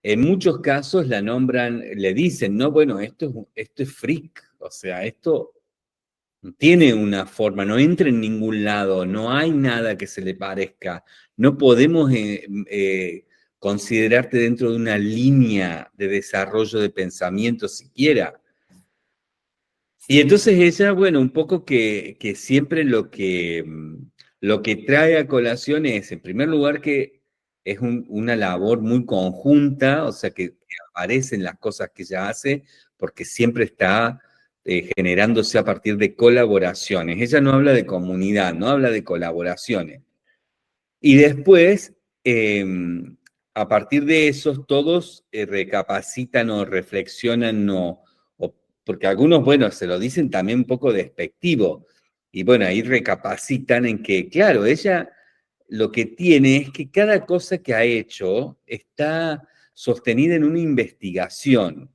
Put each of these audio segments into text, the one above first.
en muchos casos la nombran, le dicen, no, bueno, esto es freak, o sea, esto tiene una forma, no entra en ningún lado, no hay nada que se le parezca, no podemos considerarte dentro de una línea de desarrollo de pensamiento siquiera. Y entonces ella, bueno, un poco que siempre lo que trae a colación es, en primer lugar, que es una labor muy conjunta, o sea, que aparecen las cosas que ella hace, porque siempre está generándose a partir de colaboraciones. Ella no habla de comunidad, no habla de colaboraciones. Y después, eh, a partir de esos, todos recapacitan o reflexionan, porque algunos, bueno, se lo dicen también un poco despectivo. Y bueno, ahí recapacitan en que, claro, ella lo que tiene es que cada cosa que ha hecho está sostenida en una investigación,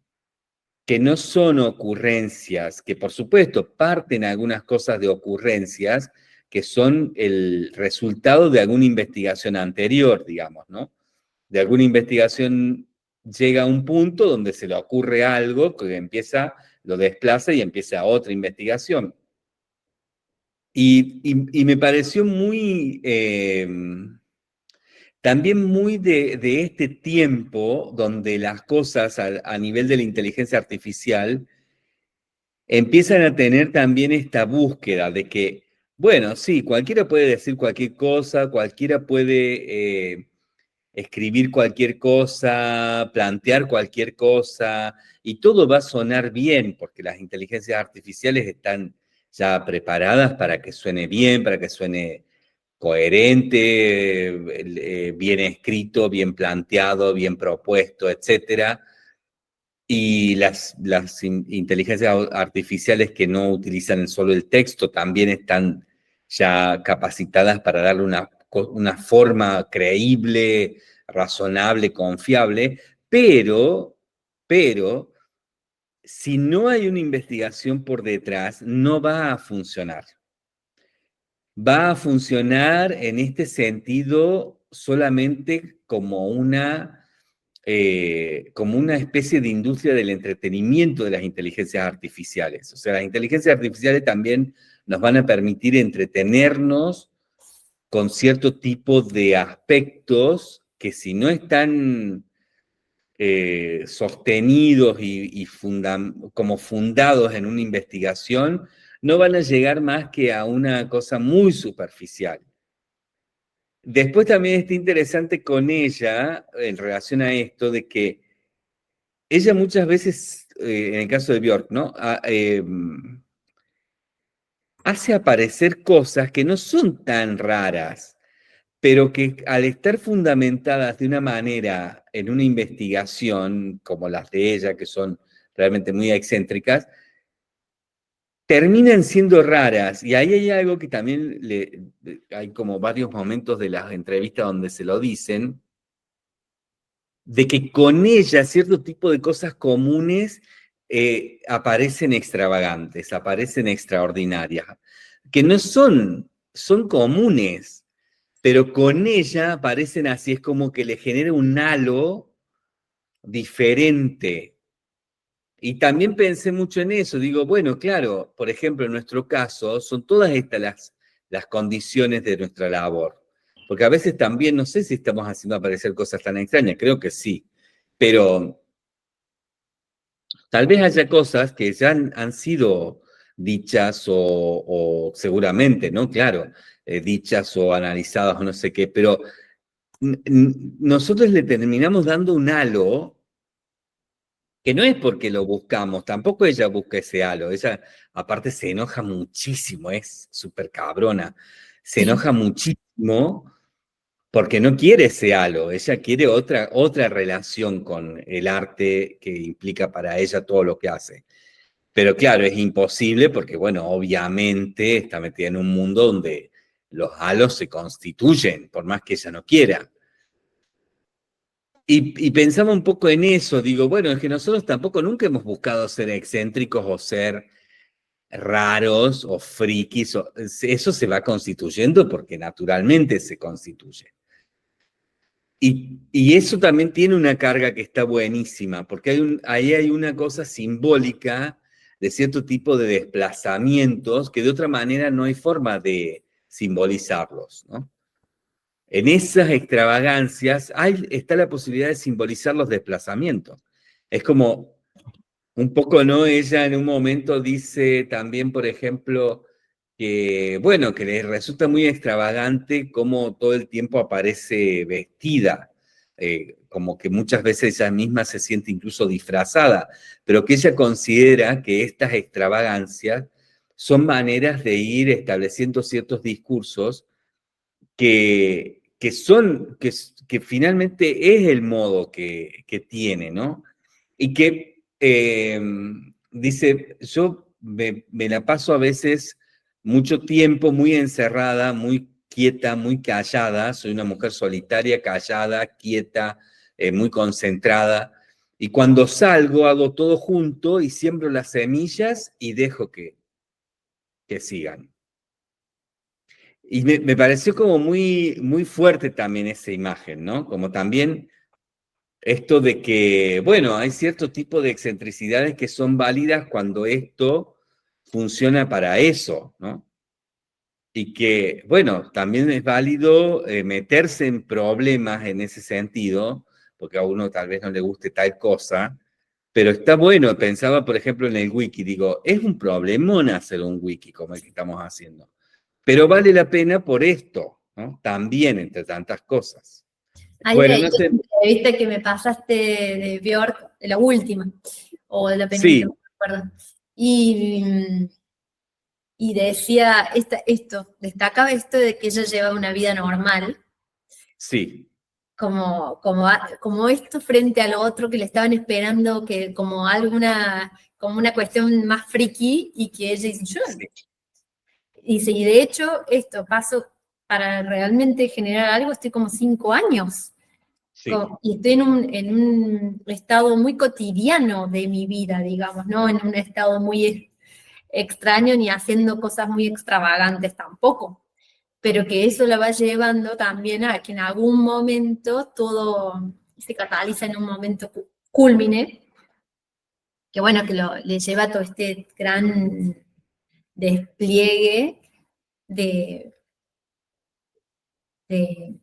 que no son ocurrencias, que por supuesto parten algunas cosas de ocurrencias que son el resultado de alguna investigación anterior, digamos, ¿no? De alguna investigación llega a un punto donde se le ocurre algo que empieza, lo desplaza y empieza otra investigación. Y me pareció muy, también muy de este tiempo donde las cosas a nivel de la inteligencia artificial empiezan a tener también esta búsqueda de que, bueno, sí, cualquiera puede decir cualquier cosa, cualquiera puede escribir cualquier cosa, plantear cualquier cosa, y todo va a sonar bien, porque las inteligencias artificiales están ya preparadas para que suene bien, para que suene coherente, bien escrito, bien planteado, bien propuesto, etcétera. Y las inteligencias artificiales que no utilizan solo el texto también están ya capacitadas para darle una forma creíble, razonable, confiable, pero si no hay una investigación por detrás, no va a funcionar. Va a funcionar en este sentido solamente como una especie de industria del entretenimiento de las inteligencias artificiales. O sea, las inteligencias artificiales también nos van a permitir entretenernos con cierto tipo de aspectos que si no están sostenidos como fundados en una investigación, no van a llegar más que a una cosa muy superficial. Después también está interesante con ella, en relación a esto, de que ella muchas veces, en el caso de Björk, ¿no? Hace aparecer cosas que no son tan raras, pero que al estar fundamentadas de una manera en una investigación, como las de ella, que son realmente muy excéntricas, terminan siendo raras. Y ahí hay algo que también hay como varios momentos de las entrevistas donde se lo dicen, de que con ella cierto tipo de cosas comunes aparecen extravagantes, aparecen extraordinarias, que no son comunes, pero con ella aparecen así, es como que le genera un halo diferente. Y también pensé mucho en eso, digo, bueno, claro, por ejemplo, en nuestro caso, son todas estas las condiciones de nuestra labor. Porque a veces también, no sé si estamos haciendo aparecer cosas tan extrañas, creo que sí, pero tal vez haya cosas que ya han sido dichas o seguramente, ¿no? Claro, dichas o analizadas o no sé qué, pero nosotros le terminamos dando un halo que no es porque lo buscamos, tampoco ella busca ese halo, ella aparte se enoja muchísimo, es súper cabrona, se enoja muchísimo porque no quiere ese halo, ella quiere otra relación con el arte que implica para ella todo lo que hace. Pero claro, es imposible porque, bueno, obviamente está metida en un mundo donde los halos se constituyen, por más que ella no quiera. Y pensaba un poco en eso, digo, bueno, es que nosotros tampoco nunca hemos buscado ser excéntricos o ser raros o frikis, eso se va constituyendo porque naturalmente se constituye. Y eso también tiene una carga que está buenísima, porque ahí hay una cosa simbólica de cierto tipo de desplazamientos que de otra manera no hay forma de simbolizarlos, ¿no? En esas extravagancias está la posibilidad de simbolizar los desplazamientos. Es como un poco, ¿no? Ella en un momento dice también, por ejemplo, que, bueno, que le resulta muy extravagante cómo todo el tiempo aparece vestida, como que muchas veces ella misma se siente incluso disfrazada, pero que ella considera que estas extravagancias son maneras de ir estableciendo ciertos discursos que finalmente es el modo que tiene, ¿no? Y que dice, yo me la paso a veces mucho tiempo muy encerrada, muy quieta, muy callada, soy una mujer solitaria, callada, quieta, muy concentrada, y cuando salgo hago todo junto y siembro las semillas y dejo que sigan. Y me pareció como muy, muy fuerte también esa imagen, ¿no? Como también esto de que, bueno, hay cierto tipo de excentricidades que son válidas cuando esto funciona para eso, ¿no? Y que, bueno, también es válido meterse en problemas en ese sentido, porque a uno tal vez no le guste tal cosa, pero está bueno, pensaba por ejemplo en el wiki, digo, es un problemón hacer un wiki como el que estamos haciendo, pero vale la pena por esto, ¿no? También entre tantas cosas. Ahí Bueno, leí no sé. la entrevista que me pasaste de Björk, de la última, o de la penúltima, Sí, no me acuerdo. Y decía destacaba esto de que ella lleva una vida normal, sí, como esto frente a lo otro que le estaban esperando, que como una cuestión más friki, y que ella dice, sí, y de hecho, esto paso para realmente generar algo, estoy como 5 años. sí. Y estoy en un estado muy cotidiano de mi vida, digamos, no en un estado muy extraño ni haciendo cosas muy extravagantes tampoco, pero que eso la va llevando también a que en algún momento todo se cataliza en un momento culmine, que bueno, le lleva a todo este gran despliegue de, de,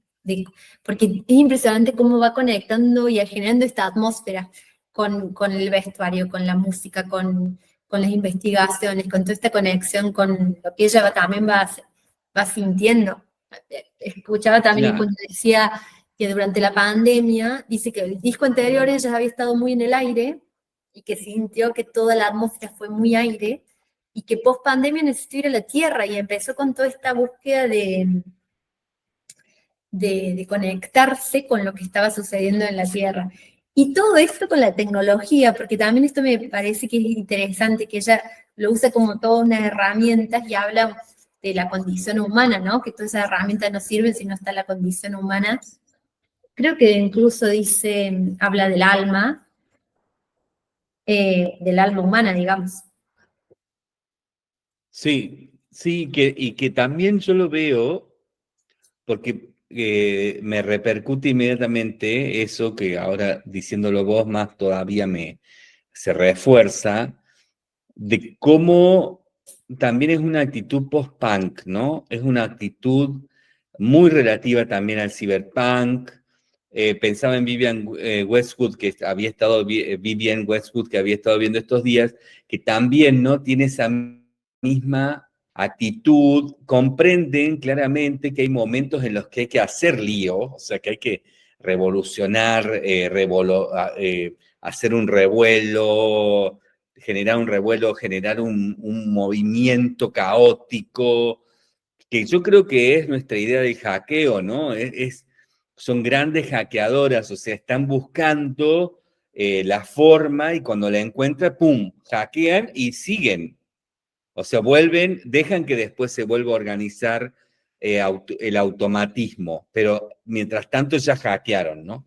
porque es impresionante cómo va conectando y generando esta atmósfera con el vestuario, con la música, con las investigaciones, con toda esta conexión con lo que ella también va sintiendo. Escuchaba también Claro. cuando decía que durante la pandemia, dice que el disco anterior ella había estado muy en el aire y que sintió que toda la atmósfera fue muy aire y que post pandemia necesitó ir a la tierra y empezó con toda esta búsqueda de conectarse con lo que estaba sucediendo en la Tierra. Y todo esto con la tecnología, porque también esto me parece que es interesante, que ella lo usa como todas unas herramientas y habla de la condición humana, ¿no? Que todas esas herramientas no sirven si no está la condición humana. Creo que incluso habla del alma humana, digamos. Sí, sí, y que también yo lo veo, porque me repercute inmediatamente eso que ahora diciéndolo vos más todavía se refuerza, de cómo también es una actitud post-punk, ¿no? Es una actitud muy relativa también al cyberpunk. Pensaba en Vivian Westwood, que había estado, Vivian Westwood, que había estado viendo estos días, que también, ¿no? Tiene esa misma actitud, comprenden claramente que hay momentos en los que hay que hacer lío, o sea, que hay que revolucionar, hacer un revuelo, generar un movimiento caótico, que yo creo que es nuestra idea del hackeo, ¿no? Son grandes hackeadoras, o sea, están buscando la forma y cuando la encuentran, ¡pum!, hackean y siguen. O sea, dejan que después se vuelva a organizar el automatismo, pero mientras tanto ya hackearon, ¿no?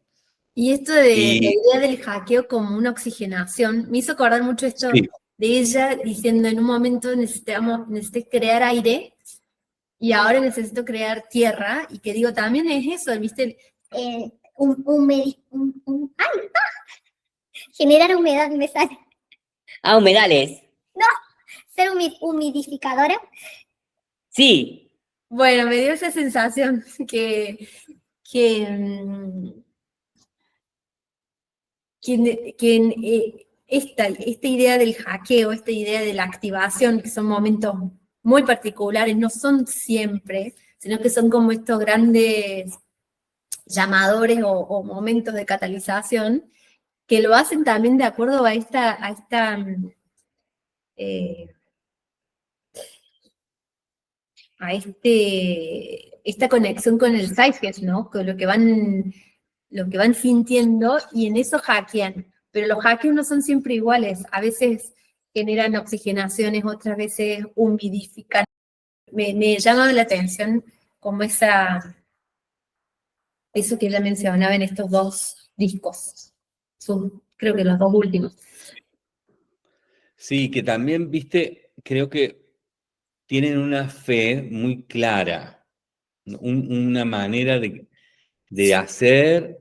Y esto de la Y idea del hackeo como una oxigenación, me hizo acordar mucho esto sí, de ella diciendo en un momento necesité crear aire y ahora necesito crear tierra, y que digo, también es eso, ¿viste? ¡Ay! Generar humedad me sale. Humedales. No, ser humidificadora. Sí. Bueno, me dio esa sensación que esta idea del hackeo, esta idea de la activación, que son momentos muy particulares, no son siempre, sino que son como estos grandes llamadores o momentos de catalización, que lo hacen también de acuerdo a esta conexión con el zeitgeist, ¿no? Con lo que van sintiendo, y en eso hackean. Pero los hackeos no son siempre iguales. A veces generan oxigenaciones, otras veces humidifican. Me llama la atención como eso que ella mencionaba en estos dos discos. Son, creo que los dos últimos. Sí, que también, viste, creo que tienen una fe muy clara, una manera de hacer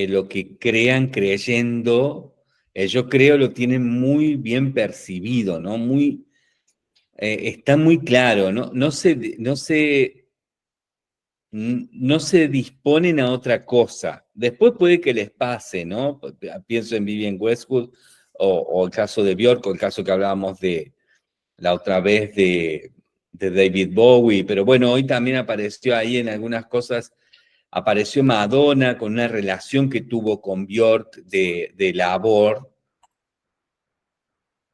lo que crean creyendo. Yo creo lo tienen muy bien percibido, ¿no? Está muy claro, ¿no? No se disponen a otra cosa. Después puede que les pase, ¿no? Pienso en Vivienne Westwood o el caso de Björk, o el caso que hablábamos de la otra vez de David Bowie, pero bueno, hoy también apareció ahí en algunas cosas, apareció Madonna con una relación que tuvo con Björk de labor,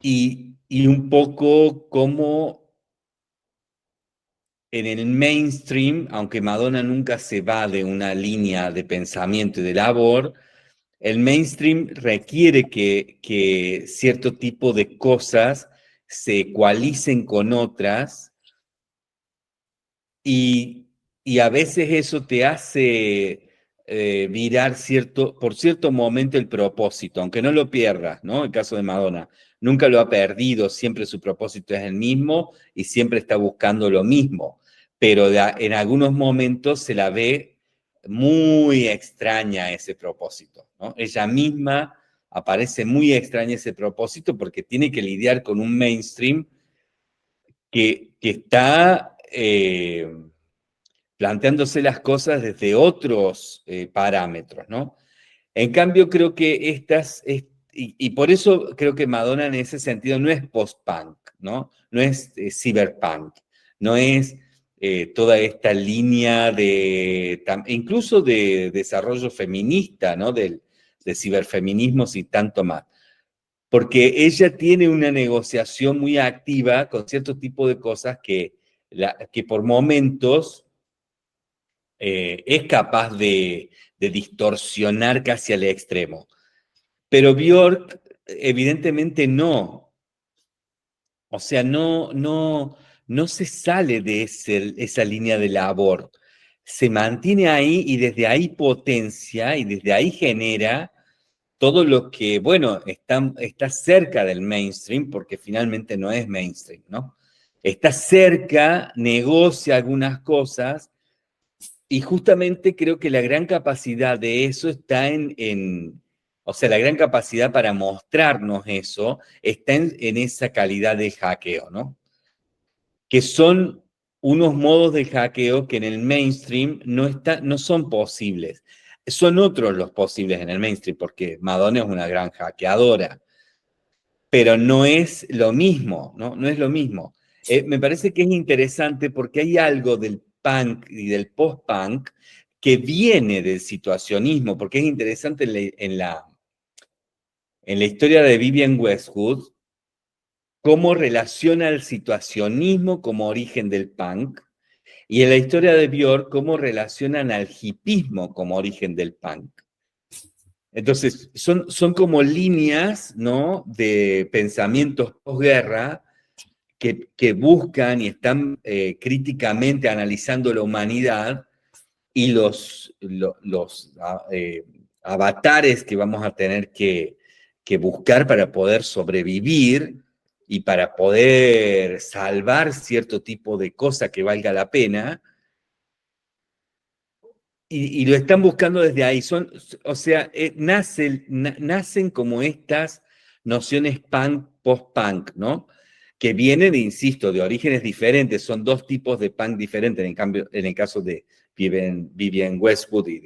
y un poco como en el mainstream, aunque Madonna nunca se va de una línea de pensamiento y de labor, el mainstream requiere que cierto tipo de cosas se ecualicen con otras, y a veces eso te hace virar por cierto momento el propósito, aunque no lo pierdas, ¿no? El caso de Madonna, nunca lo ha perdido, siempre su propósito es el mismo y siempre está buscando lo mismo, pero en algunos momentos se la ve muy extraña ese propósito, ¿no? Ella misma aparece muy extraña ese propósito porque tiene que lidiar con un mainstream que está planteándose las cosas desde otros parámetros, ¿no? En cambio, creo que y por eso creo que Madonna en ese sentido no es post-punk, ¿no? No es cyberpunk, no es toda esta línea incluso de desarrollo feminista, ¿no? De ciberfeminismos y tanto más. Porque ella tiene una negociación muy activa con cierto tipo de cosas que por momentos es capaz de distorsionar casi al extremo. Pero Björk, evidentemente no. O sea, no se sale de esa línea de labor. Se mantiene ahí y desde ahí potencia y desde ahí genera todo lo que, bueno, está cerca del mainstream, porque finalmente no es mainstream, ¿no? Está cerca, negocia algunas cosas, y justamente creo que la gran capacidad de eso está o sea, la gran capacidad para mostrarnos eso está en esa calidad de hackeo, ¿no? Que son unos modos de hackeo que en el mainstream no son posibles. Son otros los posibles en el mainstream, porque Madonna es una gran hackeadora, pero no es lo mismo, ¿no? No es lo mismo. Me parece que es interesante porque hay algo del punk y del post-punk que viene del situacionismo, porque es interesante en la historia de Vivienne Westwood cómo relaciona el situacionismo como origen del punk, y en la historia de Björk cómo relacionan al hipismo como origen del punk. Entonces, son como líneas, ¿no?, de pensamientos posguerra que buscan y están críticamente analizando la humanidad y los avatares que vamos a tener que buscar para poder sobrevivir y para poder salvar cierto tipo de cosa que valga la pena. y lo están buscando desde ahí. O sea, nacen como estas nociones punk, post-punk, ¿no? Que vienen, insisto, de orígenes diferentes. Son dos tipos de punk diferentes, en el caso de Vivienne Westwood y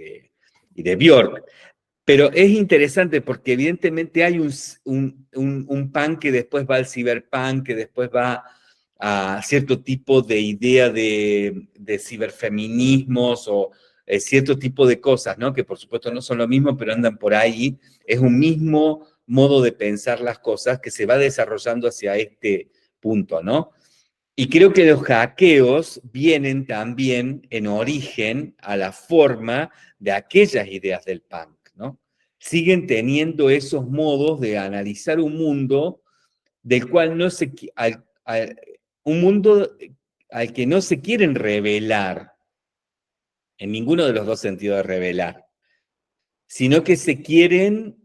de Björk. Pero es interesante porque evidentemente hay un punk que después va al cyberpunk, que después va a cierto tipo de idea de ciberfeminismos o cierto tipo de cosas, ¿no? Que por supuesto no son lo mismo, pero andan por ahí. Es un mismo modo de pensar las cosas que se va desarrollando hacia este punto, ¿no? Y creo que los hackeos vienen también en origen a la forma de aquellas ideas del punk, ¿no? Siguen teniendo esos modos de analizar un mundo del cual no se, un mundo al que no se quieren revelar, en ninguno de los dos sentidos de revelar, sino que quieren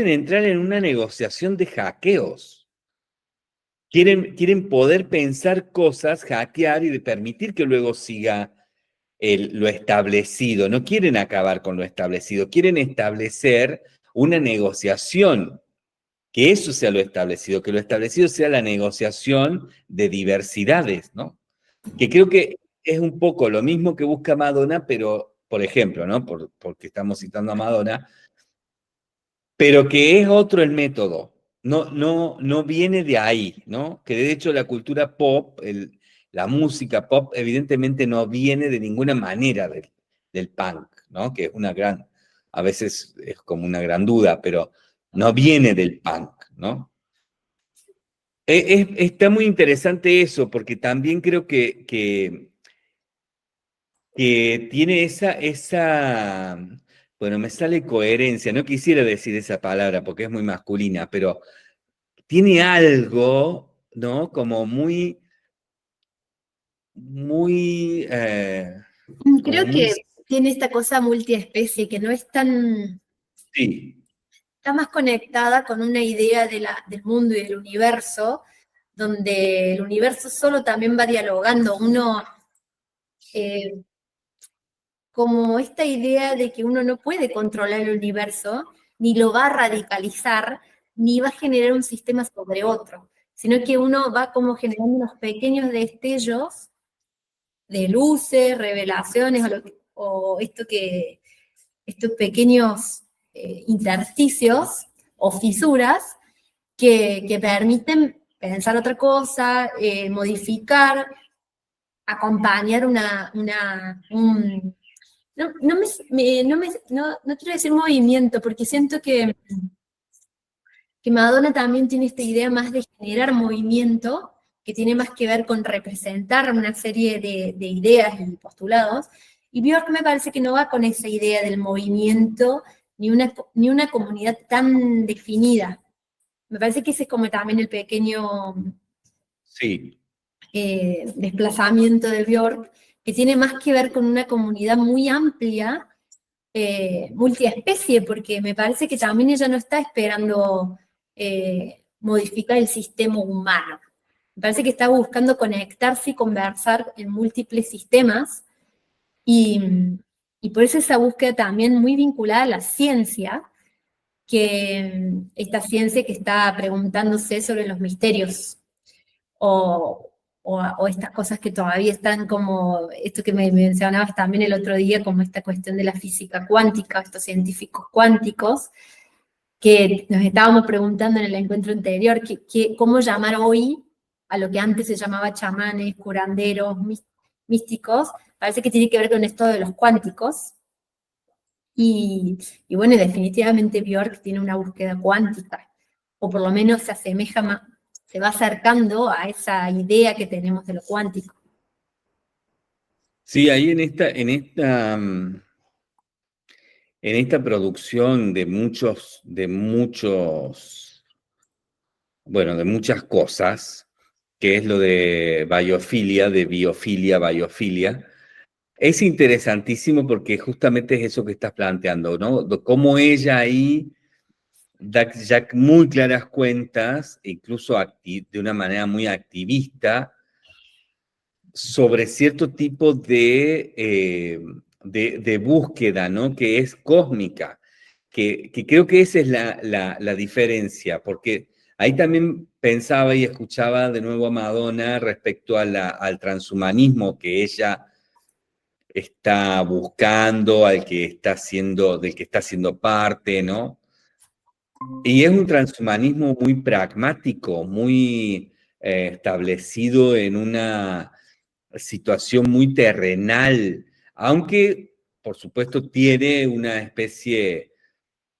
entrar en una negociación de hackeos. Quieren poder pensar cosas, hackear y permitir que luego siga lo establecido. No quieren acabar con lo establecido, quieren establecer una negociación, que eso sea lo establecido, que lo establecido sea la negociación de diversidades, ¿no? Que creo que es un poco lo mismo que busca Madonna, pero, por ejemplo, ¿no? Porque estamos citando a Madonna, pero que es otro el método. No viene de ahí, ¿no? Que de hecho la cultura pop, la música pop, evidentemente no viene de ninguna manera del punk, ¿no? Que es a veces es como una gran duda, pero no viene del punk, ¿no? Está muy interesante eso, porque también creo que tiene bueno, me sale coherencia, no quisiera decir esa palabra porque es muy masculina, pero tiene algo, ¿no? Como muy, muy, como Creo muy, que tiene esta cosa multiespecie que no es tan, sí, está más conectada con una idea del mundo y del universo, donde el universo solo también va dialogando. Uno, eh, como esta idea de que uno no puede controlar el universo, ni lo va a radicalizar, ni va a generar un sistema sobre otro, sino que uno va como generando unos pequeños destellos de luces, revelaciones, o estos pequeños intersticios o fisuras que permiten pensar otra cosa, modificar, acompañar no quiero decir movimiento, porque siento que Madonna también tiene esta idea más de generar movimiento, que tiene más que ver con representar una serie de ideas y postulados, y Björk me parece que no va con esa idea del movimiento, ni una comunidad tan definida. Me parece que ese es como también el pequeño sí. desplazamiento de Björk, que tiene más que ver con una comunidad muy amplia, multiespecie, porque me parece que también ella no está esperando modificar el sistema humano. Me parece que está buscando conectarse y conversar en múltiples sistemas, y por eso esa búsqueda también muy vinculada a la ciencia, que esta ciencia que está preguntándose sobre los misterios, o estas cosas que todavía están como, esto que me mencionabas también el otro día, como esta cuestión de la física cuántica, estos científicos cuánticos, que nos estábamos preguntando en el encuentro anterior, cómo llamar hoy a lo que antes se llamaba chamanes, curanderos, místicos. Parece que tiene que ver con esto de los cuánticos. Y bueno, definitivamente Björk tiene una búsqueda cuántica, o por lo menos se asemeja más, se va acercando a esa idea que tenemos de lo cuántico. Sí, ahí en esta producción bueno, de muchas cosas, que es lo de biofilia, es interesantísimo porque justamente es eso que estás planteando, ¿no? Cómo ella ahí da ya muy claras cuentas, incluso de una manera muy activista, sobre cierto tipo de búsqueda, ¿no? Que es cósmica, que creo que esa es la diferencia, porque ahí también pensaba y escuchaba de nuevo a Madonna respecto al transhumanismo que ella está buscando, del que está siendo parte, ¿no? Y es un transhumanismo muy pragmático, muy establecido en una situación muy terrenal, aunque por supuesto tiene una especie,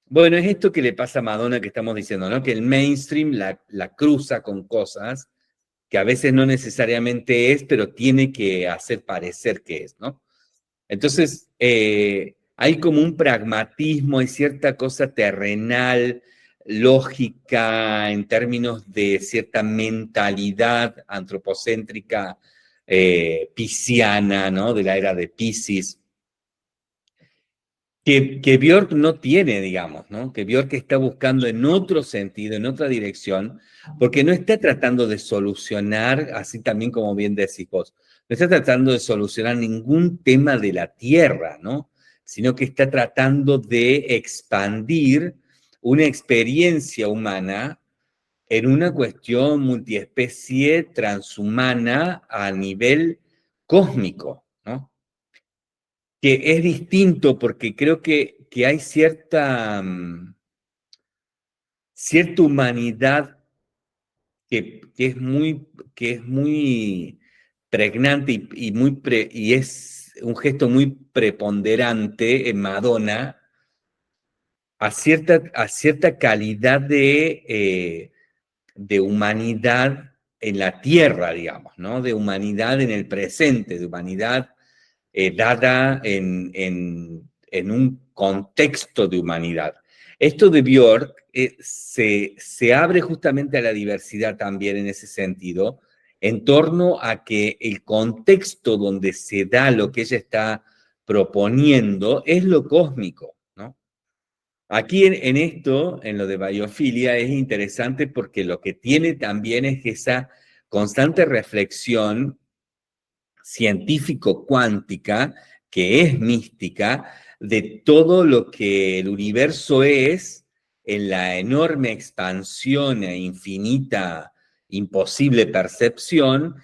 bueno, es esto que le pasa a Madonna que estamos diciendo, ¿no? Que el mainstream la cruza con cosas que a veces no necesariamente es, pero tiene que hacer parecer que es, ¿no? Entonces, hay como un pragmatismo, hay cierta cosa terrenal, lógica, en términos de cierta mentalidad antropocéntrica pisciana, ¿no? De la era de Piscis, que Björk no tiene, digamos, ¿no? Que Björk está buscando en otro sentido, en otra dirección, porque no está tratando de solucionar, así también como bien decís vos, no está tratando de solucionar ningún tema de la Tierra, ¿no? Sino que está tratando de expandir una experiencia humana en una cuestión multiespecie transhumana a nivel cósmico, ¿no? Que es distinto porque creo que hay cierta humanidad que es muy pregnante y es un gesto muy preponderante en Madonna a cierta calidad de humanidad en la tierra, digamos, ¿no? De humanidad en el presente, de humanidad dada en un contexto de humanidad. Esto de Björk se abre justamente a la diversidad también en ese sentido, en torno a que el contexto donde se da lo que ella está proponiendo es lo cósmico, ¿no? Aquí en esto, en lo de biofilia, es interesante porque lo que tiene también es esa constante reflexión científico-cuántica, que es mística, de todo lo que el universo es en la enorme expansión e infinita, imposible percepción,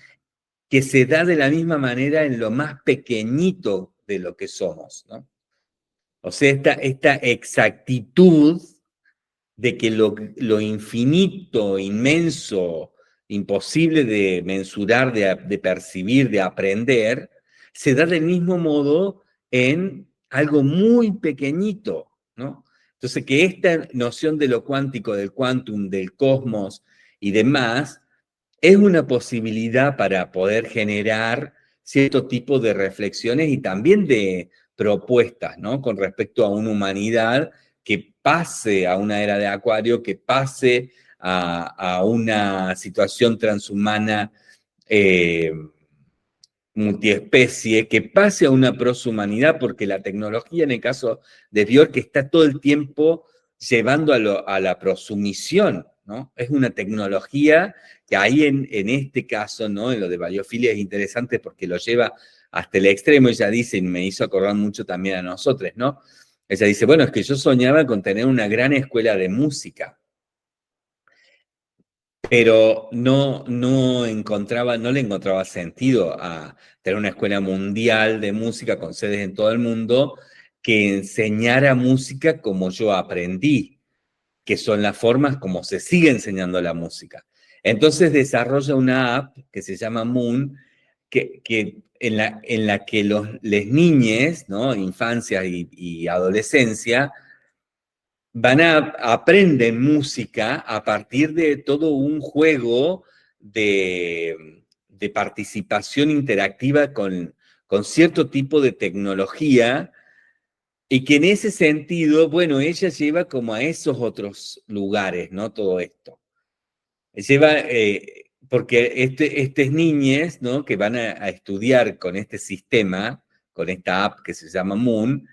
que se da de la misma manera en lo más pequeñito de lo que somos, ¿no? O sea, esta exactitud de que lo infinito, inmenso, imposible de mensurar, de percibir, de aprender, se da del mismo modo en algo muy pequeñito, ¿no? Entonces, que esta noción de lo cuántico, del quantum, del cosmos y demás, es una posibilidad para poder generar cierto tipo de reflexiones y también de propuestas, ¿no? Con respecto a una humanidad que pase a una era de Acuario, que pase a una situación transhumana multiespecie, que pase a una proshumanidad, porque la tecnología en el caso de Björk está todo el tiempo llevando a la prosumisión, ¿no? Es una tecnología que ahí en este caso, ¿no? En lo de biofilia es interesante porque lo lleva hasta el extremo. Ella dice, y me hizo acordar mucho también a nosotros, ¿no? Ella dice, bueno, es que yo soñaba con tener una gran escuela de música, pero no le encontraba sentido a tener una escuela mundial de música con sedes en todo el mundo que enseñara música como yo aprendí, que son las formas como se sigue enseñando la música. Entonces desarrolla una app que se llama Moon, en la que les niñes, ¿no? Infancia y adolescencia, aprenden música a partir de todo un juego de participación interactiva con cierto tipo de tecnología y que en ese sentido, bueno, ella lleva como a esos otros lugares, ¿no? Todo esto. Lleva, porque estas niñas, ¿no? Que van a estudiar con este sistema, con esta app que se llama Moon,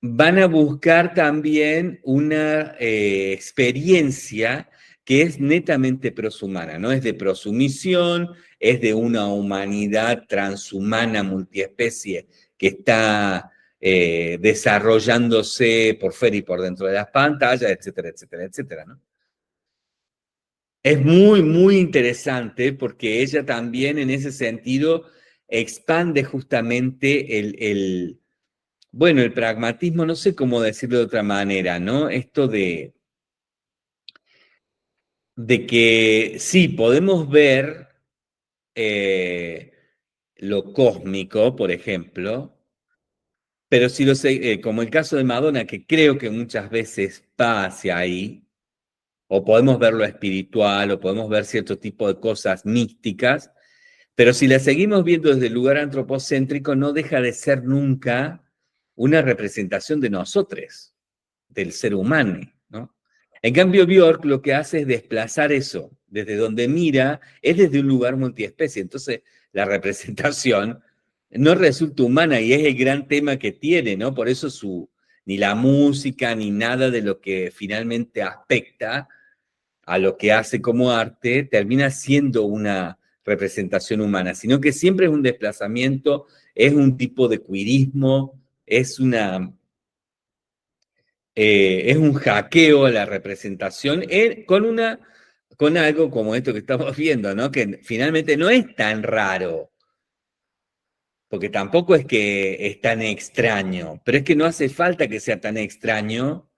van a buscar también una experiencia que es netamente proshumana, ¿no? Es de prosumisión, es de una humanidad transhumana multiespecie que está desarrollándose por fuera y por dentro de las pantallas, etcétera, etcétera, etcétera, ¿no? Es muy, muy interesante porque ella también en ese sentido expande justamente bueno, el pragmatismo, no sé cómo decirlo de otra manera, ¿no? Esto de que sí, podemos ver lo cósmico, por ejemplo, pero si como el caso de Madonna, que creo que muchas veces va hacia ahí, o podemos ver lo espiritual, o podemos ver cierto tipo de cosas místicas, pero si la seguimos viendo desde el lugar antropocéntrico, no deja de ser nunca una representación de nosotros, del ser humano, ¿no? En cambio, Björk lo que hace es desplazar eso. Desde donde mira, es desde un lugar multiespecie. Entonces, la representación no resulta humana y es el gran tema que tiene, ¿no? Por eso ni la música ni nada de lo que finalmente aspecta a lo que hace como arte termina siendo una representación humana, sino que siempre es un desplazamiento, es un tipo de queerismo, es un hackeo a la representación con algo como esto que estamos viendo, ¿no? Que finalmente no es tan raro, porque tampoco es que es tan extraño, pero es que no hace falta que sea tan extraño,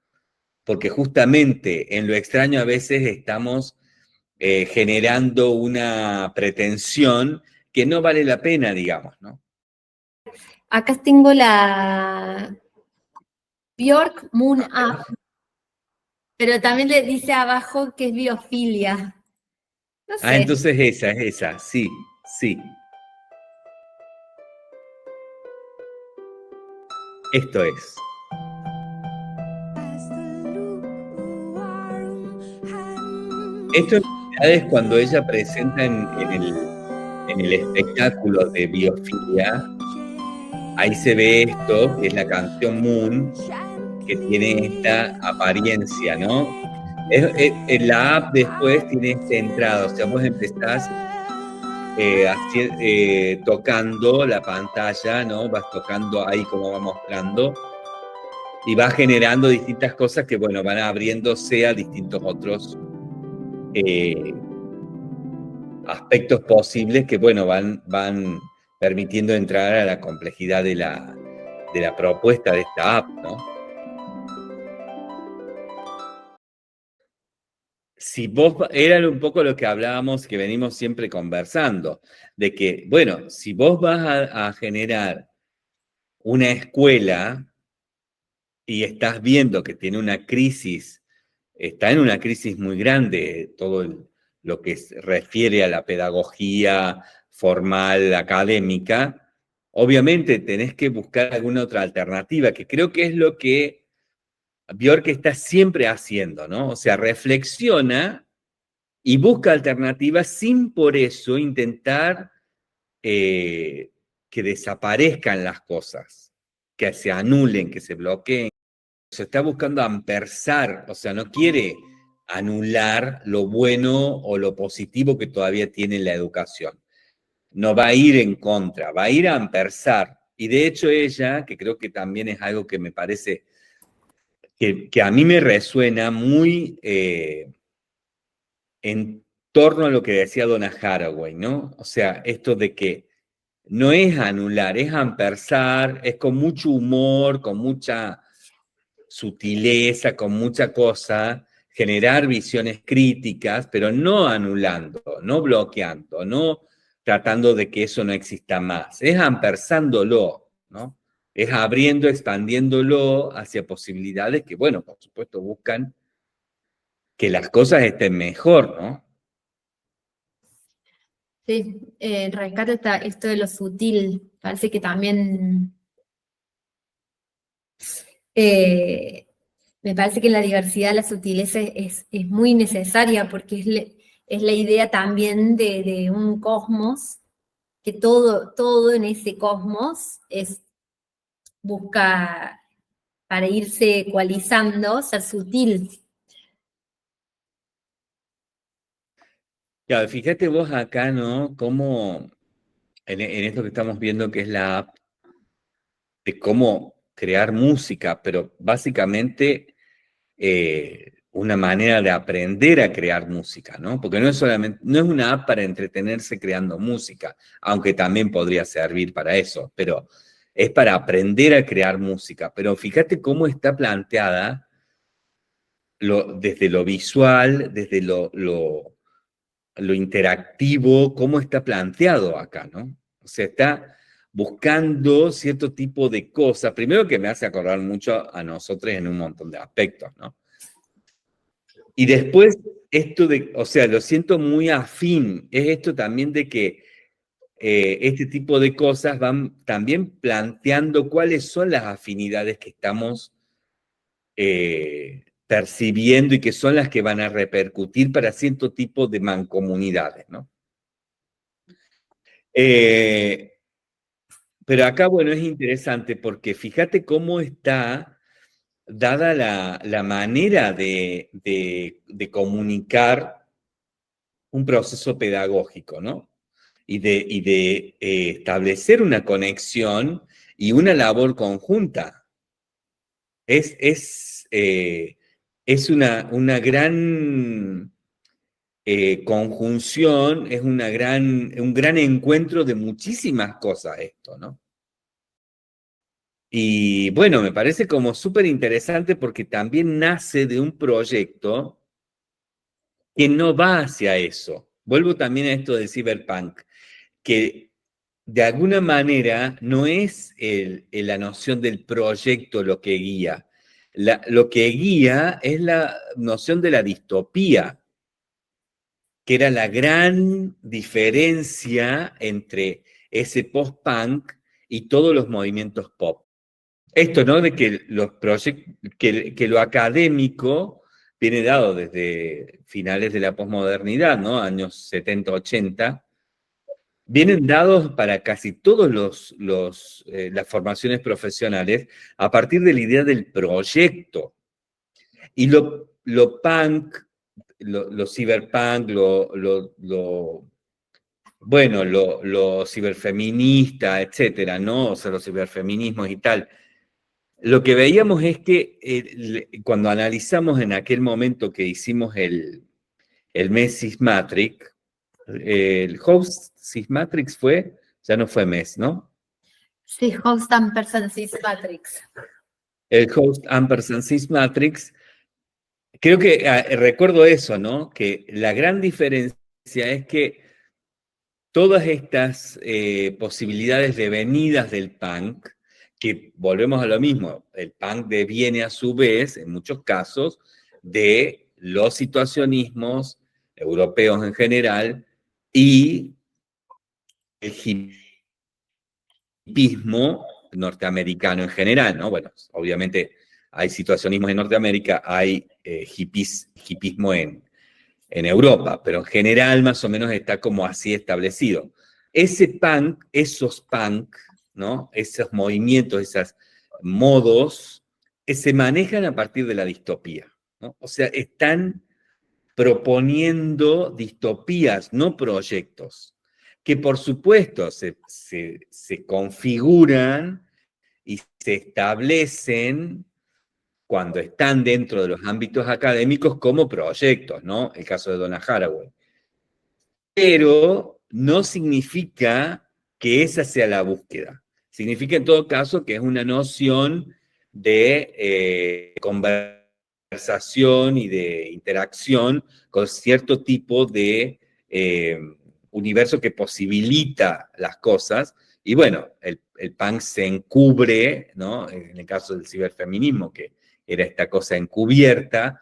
porque justamente en lo extraño a veces estamos generando una pretensión que no vale la pena, digamos, ¿no? Acá tengo la Björk Moon Up, pero también le dice abajo que es biofilia. No Ah, sé. entonces es esa, sí, sí. Esto es. Esto en realidad es cuando ella presenta en el espectáculo de biofilia, ahí se ve esto, que es la canción Moon, que tiene esta apariencia, ¿no? En la app después tiene esta entrada, o sea, vos empezás tocando la pantalla, ¿no? Vas tocando ahí como va mostrando y va generando distintas cosas que, bueno, van abriéndose a distintos otros aspectos posibles que, bueno, van permitiendo entrar a la complejidad de la propuesta de esta app, ¿no? Si vos, era un poco lo que hablábamos, que venimos siempre conversando, de que, bueno, si vos vas a generar una escuela y estás viendo que tiene una crisis, está en una crisis muy grande, lo que se refiere a la pedagogía formal, académica, obviamente tenés que buscar alguna otra alternativa, que creo que es lo que Björk está siempre haciendo, ¿no? O sea, reflexiona y busca alternativas sin por eso intentar que desaparezcan las cosas, que se anulen, que se bloqueen. Se está buscando ampersar, o sea, no quiere anular lo bueno o lo positivo que todavía tiene la educación. No va a ir en contra, va a ir a ampersar. Y de hecho ella, que creo que también es algo que me parece, que a mí me resuena muy en torno a lo que decía Donna Haraway, ¿no? O sea, esto de que no es anular, es ampersar, es con mucho humor, con mucha sutileza, con mucha cosa, generar visiones críticas, pero no anulando, no bloqueando, no tratando de que eso no exista más, es ampersándolo, ¿no? Es abriendo, expandiéndolo hacia posibilidades que, bueno, por supuesto, buscan que las cosas estén mejor, ¿no? Sí, rescata esto de lo sutil. Parece que también me parece que en la diversidad la sutileza es muy necesaria porque es la idea también de un cosmos, que todo en ese cosmos busca para irse ecualizando, ser sutil. Claro, fíjate vos acá, ¿no? Cómo en esto que estamos viendo que es la app, de cómo crear música, pero básicamente una manera de aprender a crear música, ¿no? Porque no es solamente, no es una app para entretenerse creando música, aunque también podría servir para eso, pero es para aprender a crear música. Pero fíjate cómo está planteada desde lo visual, desde lo interactivo, cómo está planteado acá, ¿no? O sea, está buscando cierto tipo de cosas, primero que me hace acordar mucho a nosotros en un montón de aspectos, ¿no? Y después, esto de, o sea, lo siento muy afín, es esto también de que este tipo de cosas van también planteando cuáles son las afinidades que estamos percibiendo y que son las que van a repercutir para cierto tipo de mancomunidades, ¿no? Pero acá, bueno, es interesante porque fíjate cómo está dada la manera de comunicar un proceso pedagógico, ¿no? Y de establecer una conexión y una labor conjunta. Es una gran conjunción, es un gran encuentro de muchísimas cosas esto, ¿no? Y bueno, me parece como súper interesante porque también nace de un proyecto que no va hacia eso. Vuelvo también a esto del cyberpunk, que de alguna manera no es la noción del proyecto lo que guía. Lo que guía es la noción de la distopía, que era la gran diferencia entre ese post-punk y todos los movimientos pop. Esto, ¿no? De que los que lo académico viene dado desde finales de la posmodernidad, ¿no? Años 70, 80, vienen dados para casi todas las formaciones profesionales a partir de la idea del proyecto. Y lo punk, lo cyberpunk, bueno, lo ciberfeminista, etcétera, ¿no? O sea, los ciberfeminismos y tal. Lo que veíamos es que cuando analizamos en aquel momento que hicimos el mes Sysmatrix, el host Sysmatrix ya no fue mes, ¿no? Sí, Host Ampersand Matrix. El host Ampersand Sysmatrix, creo que recuerdo eso, ¿no? Que la gran diferencia es que todas estas posibilidades devenidas del punk, que volvemos a lo mismo, el punk deviene a su vez, en muchos casos, de los situacionismos europeos en general y el hipismo norteamericano en general, ¿no? Bueno, obviamente hay situacionismos en Norteamérica, hay hipismo en Europa, pero en general más o menos está como así establecido. Ese punk, esos punk, ¿no? Esos movimientos, esos modos, se manejan a partir de la distopía, ¿no? O sea, están proponiendo distopías, no proyectos, que por supuesto se configuran y se establecen cuando están dentro de los ámbitos académicos como proyectos, ¿no? El caso de Donna Haraway. Pero no significa que esa sea la búsqueda. Significa en todo caso que es una noción de conversación y de interacción con cierto tipo de universo que posibilita las cosas. Y bueno, el punk se encubre, ¿no? En el caso del ciberfeminismo, que era esta cosa encubierta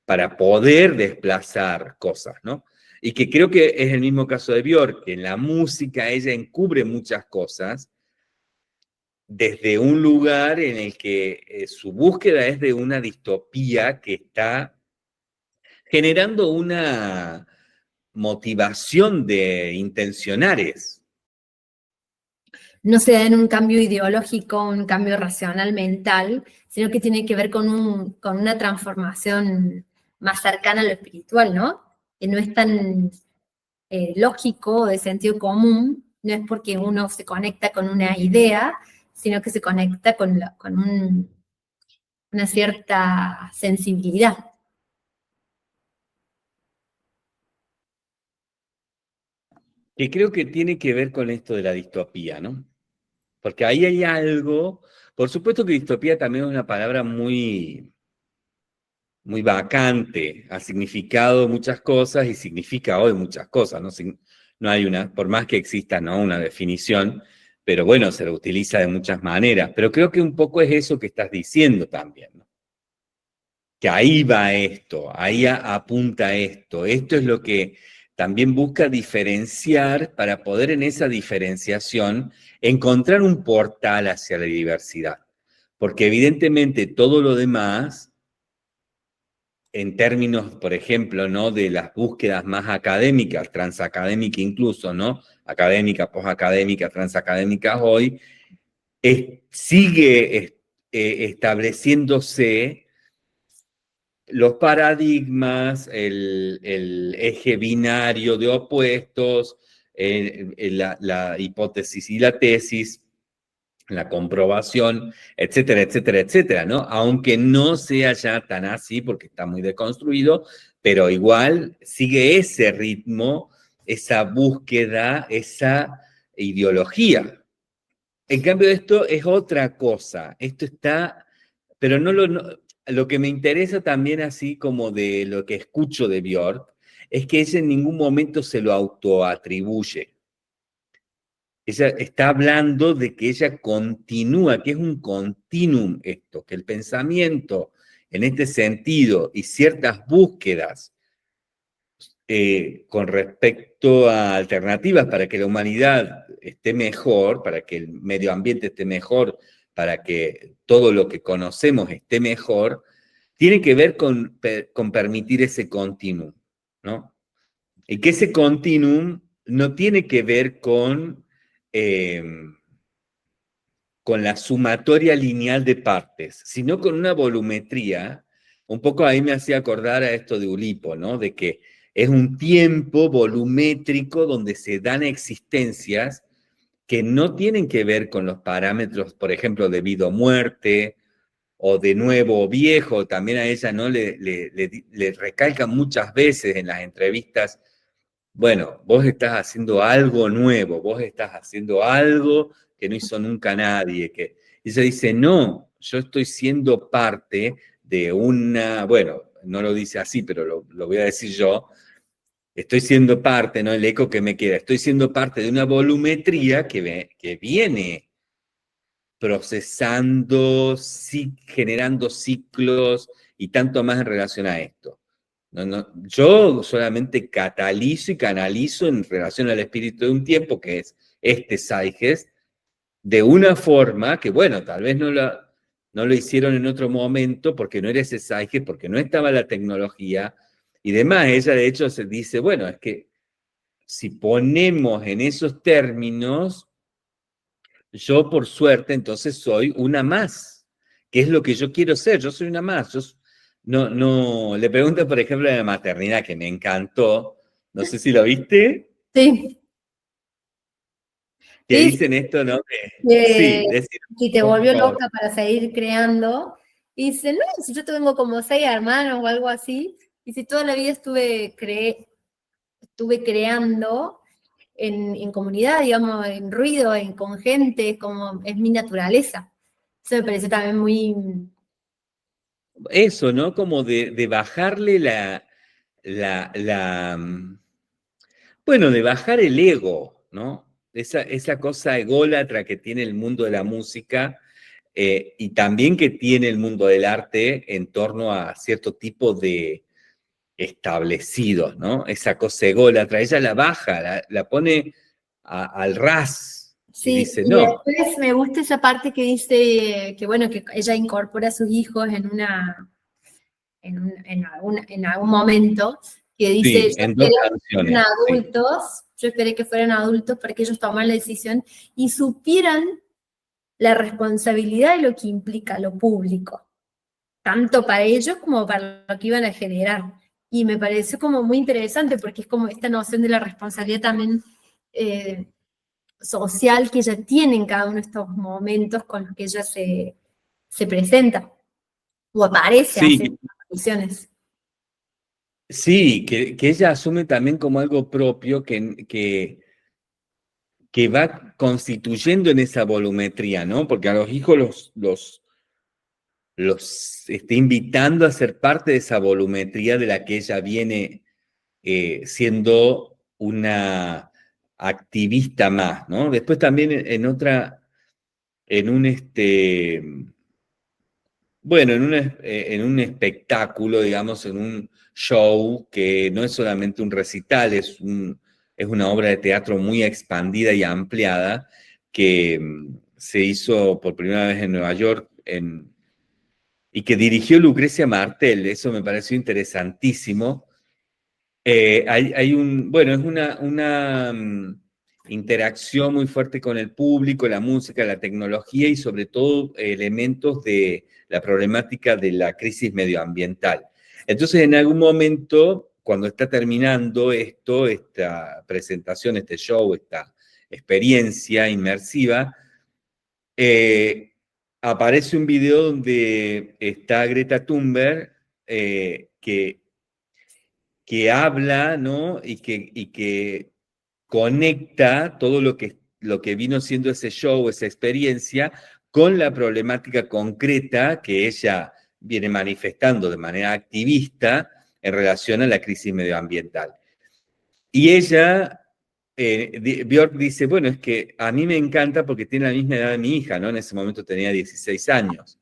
para poder desplazar cosas, ¿no? Y que creo que es el mismo caso de Björk, que en la música ella encubre muchas cosas desde un lugar en el que su búsqueda es de una distopía que está generando una motivación de intencionales. No se da en un cambio ideológico, un cambio racional mental, sino que tiene que ver con una transformación más cercana a lo espiritual, ¿no? Que no es tan lógico o de sentido común, no es porque uno se conecta con una idea, sino que se conecta con una cierta sensibilidad. Que creo que tiene que ver con esto de la distopía, ¿no? Porque ahí hay algo, por supuesto que distopía también es una palabra muy, muy vacante, ha significado muchas cosas y significa hoy muchas cosas, ¿no? No hay una, por más que exista, ¿no?, una definición, pero bueno, se lo utiliza de muchas maneras. Pero creo que un poco es eso que estás diciendo también, ¿no? Que ahí va esto, ahí apunta esto. Esto es lo que también busca diferenciar para poder en esa diferenciación encontrar un portal hacia la diversidad. Porque evidentemente todo lo demás, en términos, por ejemplo, ¿no?, de las búsquedas más académicas, transacadémicas incluso, ¿no?, académicas, posacadémicas, transacadémicas hoy, sigue estableciéndose los paradigmas, el eje binario de opuestos, la hipótesis y la tesis, la comprobación, etcétera, etcétera, etcétera, ¿no? Aunque no sea ya tan así porque está muy deconstruido, pero igual sigue ese ritmo, esa búsqueda, esa ideología. En cambio, esto es otra cosa. Esto está, pero lo que me interesa también, así como de lo que escucho de Björk, es que ella en ningún momento se lo autoatribuye. Ella está hablando de que ella continúa, que es un continuum esto, que el pensamiento en este sentido y ciertas búsquedas con respecto a alternativas para que la humanidad esté mejor, para que el medio ambiente esté mejor, para que todo lo que conocemos esté mejor, tiene que ver con permitir ese continuum, ¿no? Y que ese continuum no tiene que ver eh, con la sumatoria lineal de partes, sino con una volumetría. Un poco ahí me hacía acordar a esto de Ulipo, ¿no? De que es un tiempo volumétrico donde se dan existencias que no tienen que ver con los parámetros, por ejemplo, de vida o muerte, o de nuevo o viejo. También a ella, ¿no?, le recalcan muchas veces en las entrevistas: bueno, vos estás haciendo algo nuevo, vos estás haciendo algo que no hizo nunca nadie. Y ella dice: no, yo estoy siendo parte de una, bueno, no lo dice así, pero lo voy a decir yo, estoy siendo parte, ¿no?, el eco que me queda, estoy siendo parte de una volumetría que viene procesando, generando ciclos y tanto más en relación a esto. Yo solamente catalizo y canalizo en relación al espíritu de un tiempo, que es este Zeitgeist, de una forma que, bueno, tal vez no lo hicieron en otro momento porque no era ese Zeitgeist, porque no estaba la tecnología y demás. Ella, de hecho, se dice: bueno, es que si ponemos en esos términos, yo, por suerte, entonces soy una más, que es lo que yo quiero ser. Yo soy una más. Le pregunto, por ejemplo, de la maternidad, que me encantó. No sé si lo viste. Sí. Que Sí, dicen esto, ¿no? Sí, decir, y te por volvió favor. loca para seguir creando. Y dice: no, si yo tengo como 6 hermanos o algo así, y si toda la vida estuve creando en comunidad, digamos, en ruido, con gente, como es mi naturaleza. Eso me parece también muy... Eso, ¿no? Como de bajarle bueno, de bajar el ego, ¿no? Esa cosa ególatra que tiene el mundo de la música, y también que tiene el mundo del arte en torno a cierto tipo de establecidos, ¿no? Esa cosa ególatra, ella la baja, la pone al ras y Sí, dice: y no. después me gusta esa parte que dice que, bueno, que ella incorpora a sus hijos en algún momento, que dice: Sí, en dos canciones. Sí. yo esperé que fueran adultos para que ellos tomaran la decisión y supieran la responsabilidad de lo que implica lo público, tanto para ellos como para lo que iban a generar. Y me pareció como muy interesante porque es como esta noción de la responsabilidad también social que ella tiene en cada uno de estos momentos con los que ella se presenta o aparece, Sí, hace apariciones. sí, que ella asume también como algo propio que va constituyendo en esa volumetría, ¿no? Porque a los hijos los está invitando a ser parte de esa volumetría de la que ella viene siendo una activista más, ¿no? Después también bueno, en un espectáculo, digamos, en un show que no es solamente un recital, es una obra de teatro muy expandida y ampliada que se hizo por primera vez en Nueva York y que dirigió Lucrecia Martel. Eso me pareció interesantísimo. Bueno, es una interacción muy fuerte con el público, la música, la tecnología y sobre todo elementos de la problemática de la crisis medioambiental. Entonces, en algún momento, cuando está terminando esta presentación, este show, esta experiencia inmersiva, aparece un video donde está Greta Thunberg, que habla, ¿no? Y que conecta todo lo que vino siendo ese show, esa experiencia, con la problemática concreta que ella viene manifestando de manera activista en relación a la crisis medioambiental. Y ella, Björk dice, bueno, es que a mí me encanta porque tiene la misma edad de mi hija, ¿no? En ese momento tenía 16 años.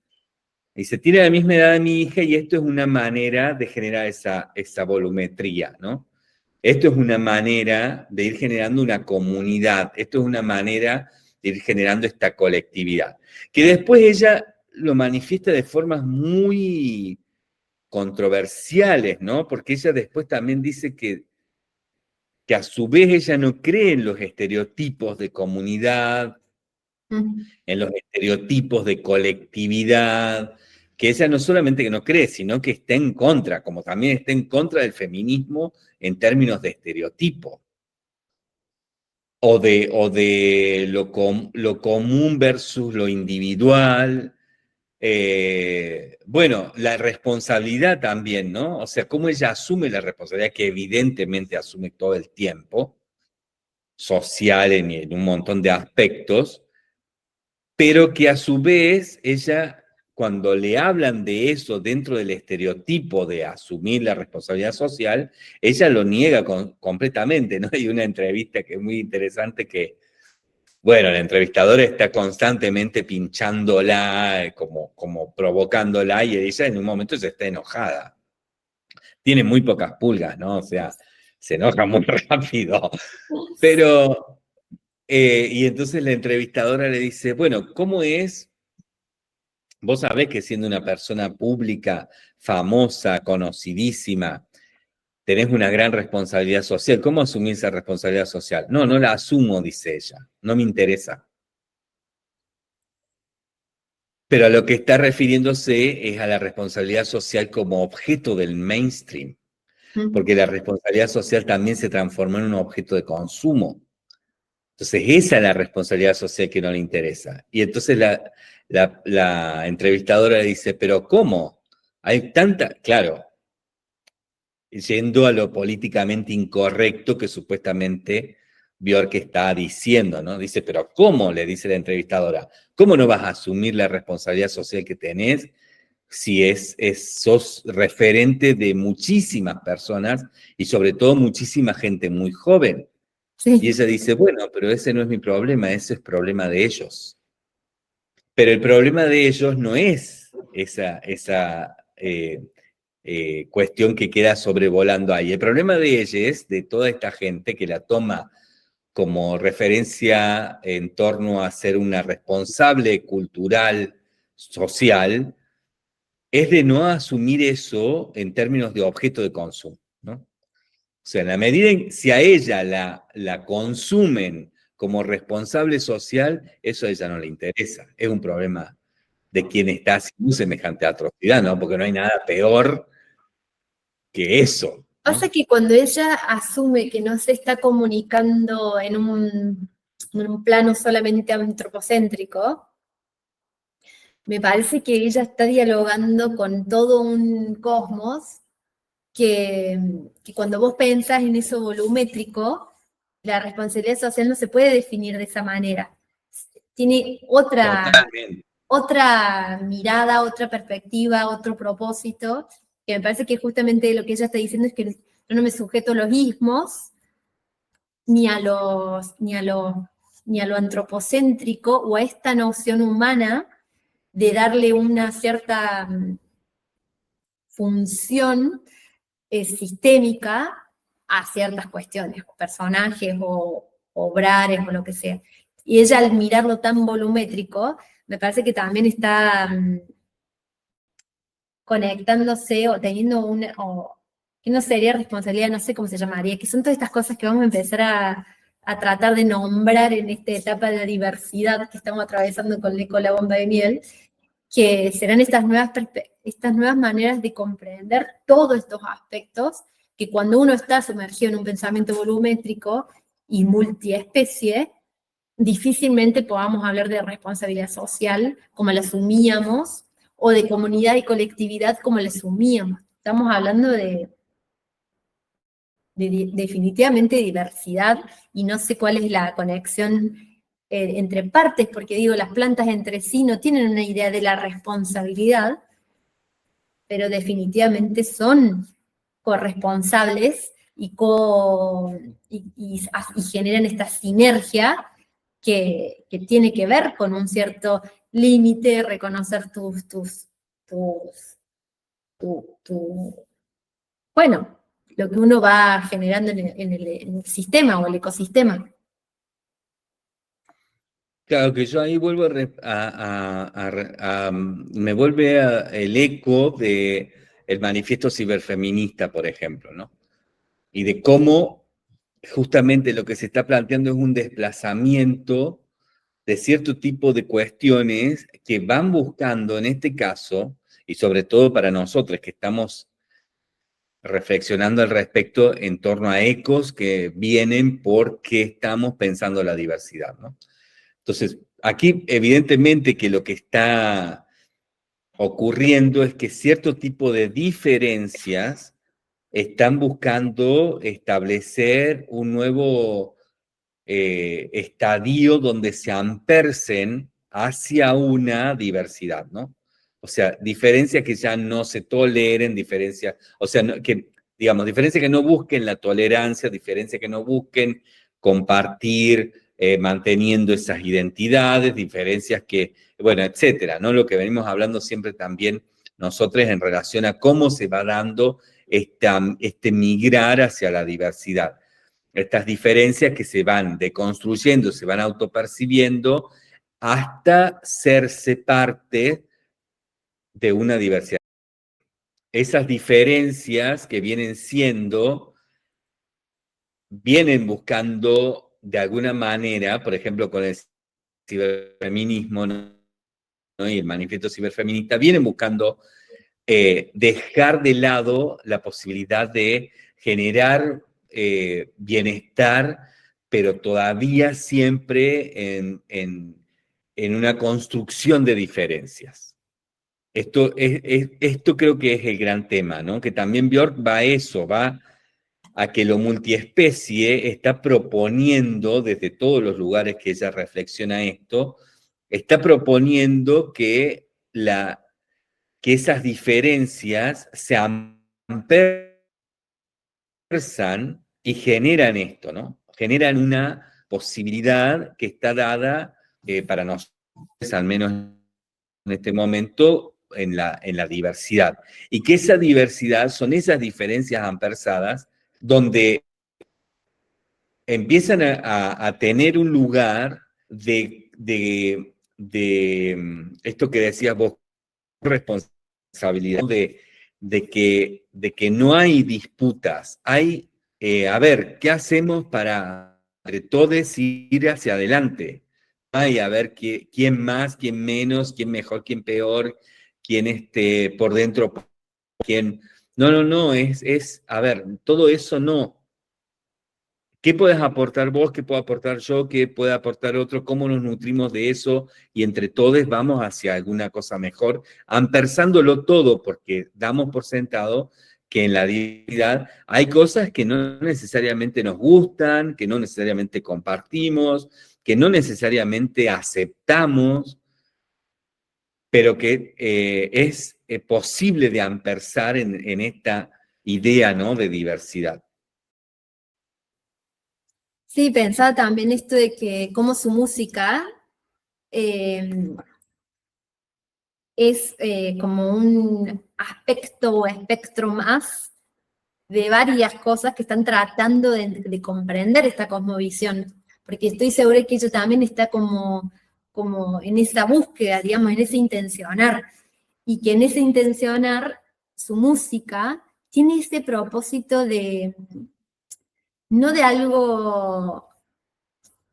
Dice, tiene la misma edad de mi hija y esto es una manera de generar esa volumetría, ¿no? Esto es una manera de ir generando una comunidad, esto es una manera de ir generando esta colectividad, que después ella lo manifiesta de formas muy controversiales, ¿no? Porque ella después también dice que a su vez ella no cree en los estereotipos de comunidad, en los estereotipos de colectividad, que ella no solamente que no cree, sino que está en contra, como también está en contra del feminismo en términos de estereotipo, o de lo común versus lo individual. Bueno, la responsabilidad también, ¿no? O sea, cómo ella asume la responsabilidad que evidentemente asume todo el tiempo, social en un montón de aspectos, pero que a su vez ella, cuando le hablan de eso dentro del estereotipo de asumir la responsabilidad social, ella lo niega completamente, ¿no? Hay una entrevista que es muy interesante que, bueno, la entrevistadora está constantemente pinchándola, como provocándola, y ella en un momento ya está enojada. Tiene muy pocas pulgas, ¿no? O sea, se enoja muy rápido. Pero, y entonces la entrevistadora le dice, bueno, ¿cómo es? Vos sabés que siendo una persona pública, famosa, conocidísima, tenés una gran responsabilidad social. ¿Cómo asumís esa responsabilidad social? No, no la asumo, dice ella. No me interesa. Pero a lo que está refiriéndose es a la responsabilidad social como objeto del mainstream, porque la responsabilidad social también se transformó en un objeto de consumo. Entonces, esa es la responsabilidad social que no le interesa. Y entonces la entrevistadora le dice, pero ¿cómo? Hay tanta, claro, yendo a lo políticamente incorrecto que supuestamente Björk está diciendo, ¿no? Dice, pero ¿cómo? Le dice la entrevistadora. ¿Cómo no vas a asumir la responsabilidad social que tenés si sos referente de muchísimas personas y sobre todo muchísima gente muy joven? Sí. Y ella dice, bueno, pero ese no es mi problema, ese es problema de ellos. Pero el problema de ellos no es esa cuestión que queda sobrevolando ahí. El problema de ella es de toda esta gente que la toma como referencia en torno a ser una responsable cultural, social, es de no asumir eso en términos de objeto de consumo, ¿no? O sea, en la medida en si a ella la consumen como responsable social, eso a ella no le interesa. Es un problema de quien está haciendo semejante atrocidad, ¿no? Porque no hay nada peor que eso, ¿no? Pasa que cuando ella asume que no se está comunicando en un plano solamente antropocéntrico, me parece que ella está dialogando con todo un cosmos que cuando vos pensás en eso volumétrico, la responsabilidad social no se puede definir de esa manera. Tiene Totalmente. otra mirada, otra perspectiva, otro propósito, que me parece que justamente lo que ella está diciendo es que yo no me sujeto a los ismos, ni a lo antropocéntrico o a esta noción humana de darle una cierta función sistémica a ciertas cuestiones, personajes o obrares o lo que sea. Y ella al mirarlo tan volumétrico, me parece que también está conectándose o teniendo una, o que no sería responsabilidad, no sé cómo se llamaría, que son todas estas cosas que vamos a empezar a tratar de nombrar en esta etapa de la diversidad que estamos atravesando con la bomba de miel, que serán estas nuevas maneras de comprender todos estos aspectos, que cuando uno está sumergido en un pensamiento volumétrico y multiespecie, difícilmente podamos hablar de responsabilidad social como la asumíamos, o de comunidad y colectividad como la asumíamos. Estamos hablando de definitivamente diversidad, y no sé cuál es la conexión entre partes, porque digo, las plantas entre sí no tienen una idea de la responsabilidad, pero definitivamente son corresponsables y generan esta sinergia que tiene que ver con un cierto límite, reconocer bueno, lo que uno va generando en el sistema o el ecosistema. Claro que yo ahí vuelvo me vuelve el eco de el manifiesto ciberfeminista, por ejemplo, ¿no? Y de cómo justamente lo que se está planteando es un desplazamiento de cierto tipo de cuestiones que van buscando, en este caso, y sobre todo para nosotros que estamos reflexionando al respecto en torno a ecos que vienen porque estamos pensando la diversidad, ¿no? Entonces, aquí evidentemente que lo que está ocurriendo es que cierto tipo de diferencias están buscando establecer un nuevo estadio donde se ampersen hacia una diversidad, ¿no? O sea, diferencias que ya no se toleren, diferencias, o sea, que, digamos, diferencias que no busquen la tolerancia, diferencias que no busquen compartir, manteniendo esas identidades, diferencias que, bueno, etcétera, ¿no? Lo que venimos hablando siempre también nosotros en relación a cómo se va dando este migrar hacia la diversidad. Estas diferencias que se van deconstruyendo, se van autopercibiendo hasta serse parte de una diversidad. Esas diferencias que vienen buscando de alguna manera, por ejemplo, con el ciberfeminismo, ¿no? Y el manifiesto ciberfeminista, vienen buscando dejar de lado la posibilidad de generar bienestar, pero todavía siempre en una construcción de diferencias. Esto creo que es el gran tema, ¿no? Que también Björk va a eso, va a que lo multiespecie está proponiendo, desde todos los lugares que ella reflexiona esto, está proponiendo que esas diferencias se ampersan y generan esto, ¿no? Generan una posibilidad que está dada para nosotros, al menos en este momento, en la diversidad. Y que esa diversidad son esas diferencias ampersadas donde empiezan a tener un lugar de esto que decías vos, responsabilidad de que no hay disputas, hay, a ver, ¿qué hacemos para entre todos ir hacia adelante? Hay, a ver, quién más, quién menos, quién mejor, quién peor, quién por dentro, quién... No, a ver, todo eso no. ¿Qué puedes aportar vos? ¿Qué puedo aportar yo? ¿Qué puede aportar otro? ¿Cómo nos nutrimos de eso? Y entre todos vamos hacia alguna cosa mejor, ampersándolo todo, porque damos por sentado que en la diversidad hay cosas que no necesariamente nos gustan, que no necesariamente compartimos, que no necesariamente aceptamos, pero que es posible de ampersar en esta idea, ¿no?, de diversidad. Sí, pensaba también esto de que como su música es como un aspecto o espectro más de varias cosas que están tratando de comprender esta cosmovisión, porque estoy segura que ella también está como en esa búsqueda, digamos, en ese intencionar, y que en ese intencionar su música tiene ese propósito de, no de algo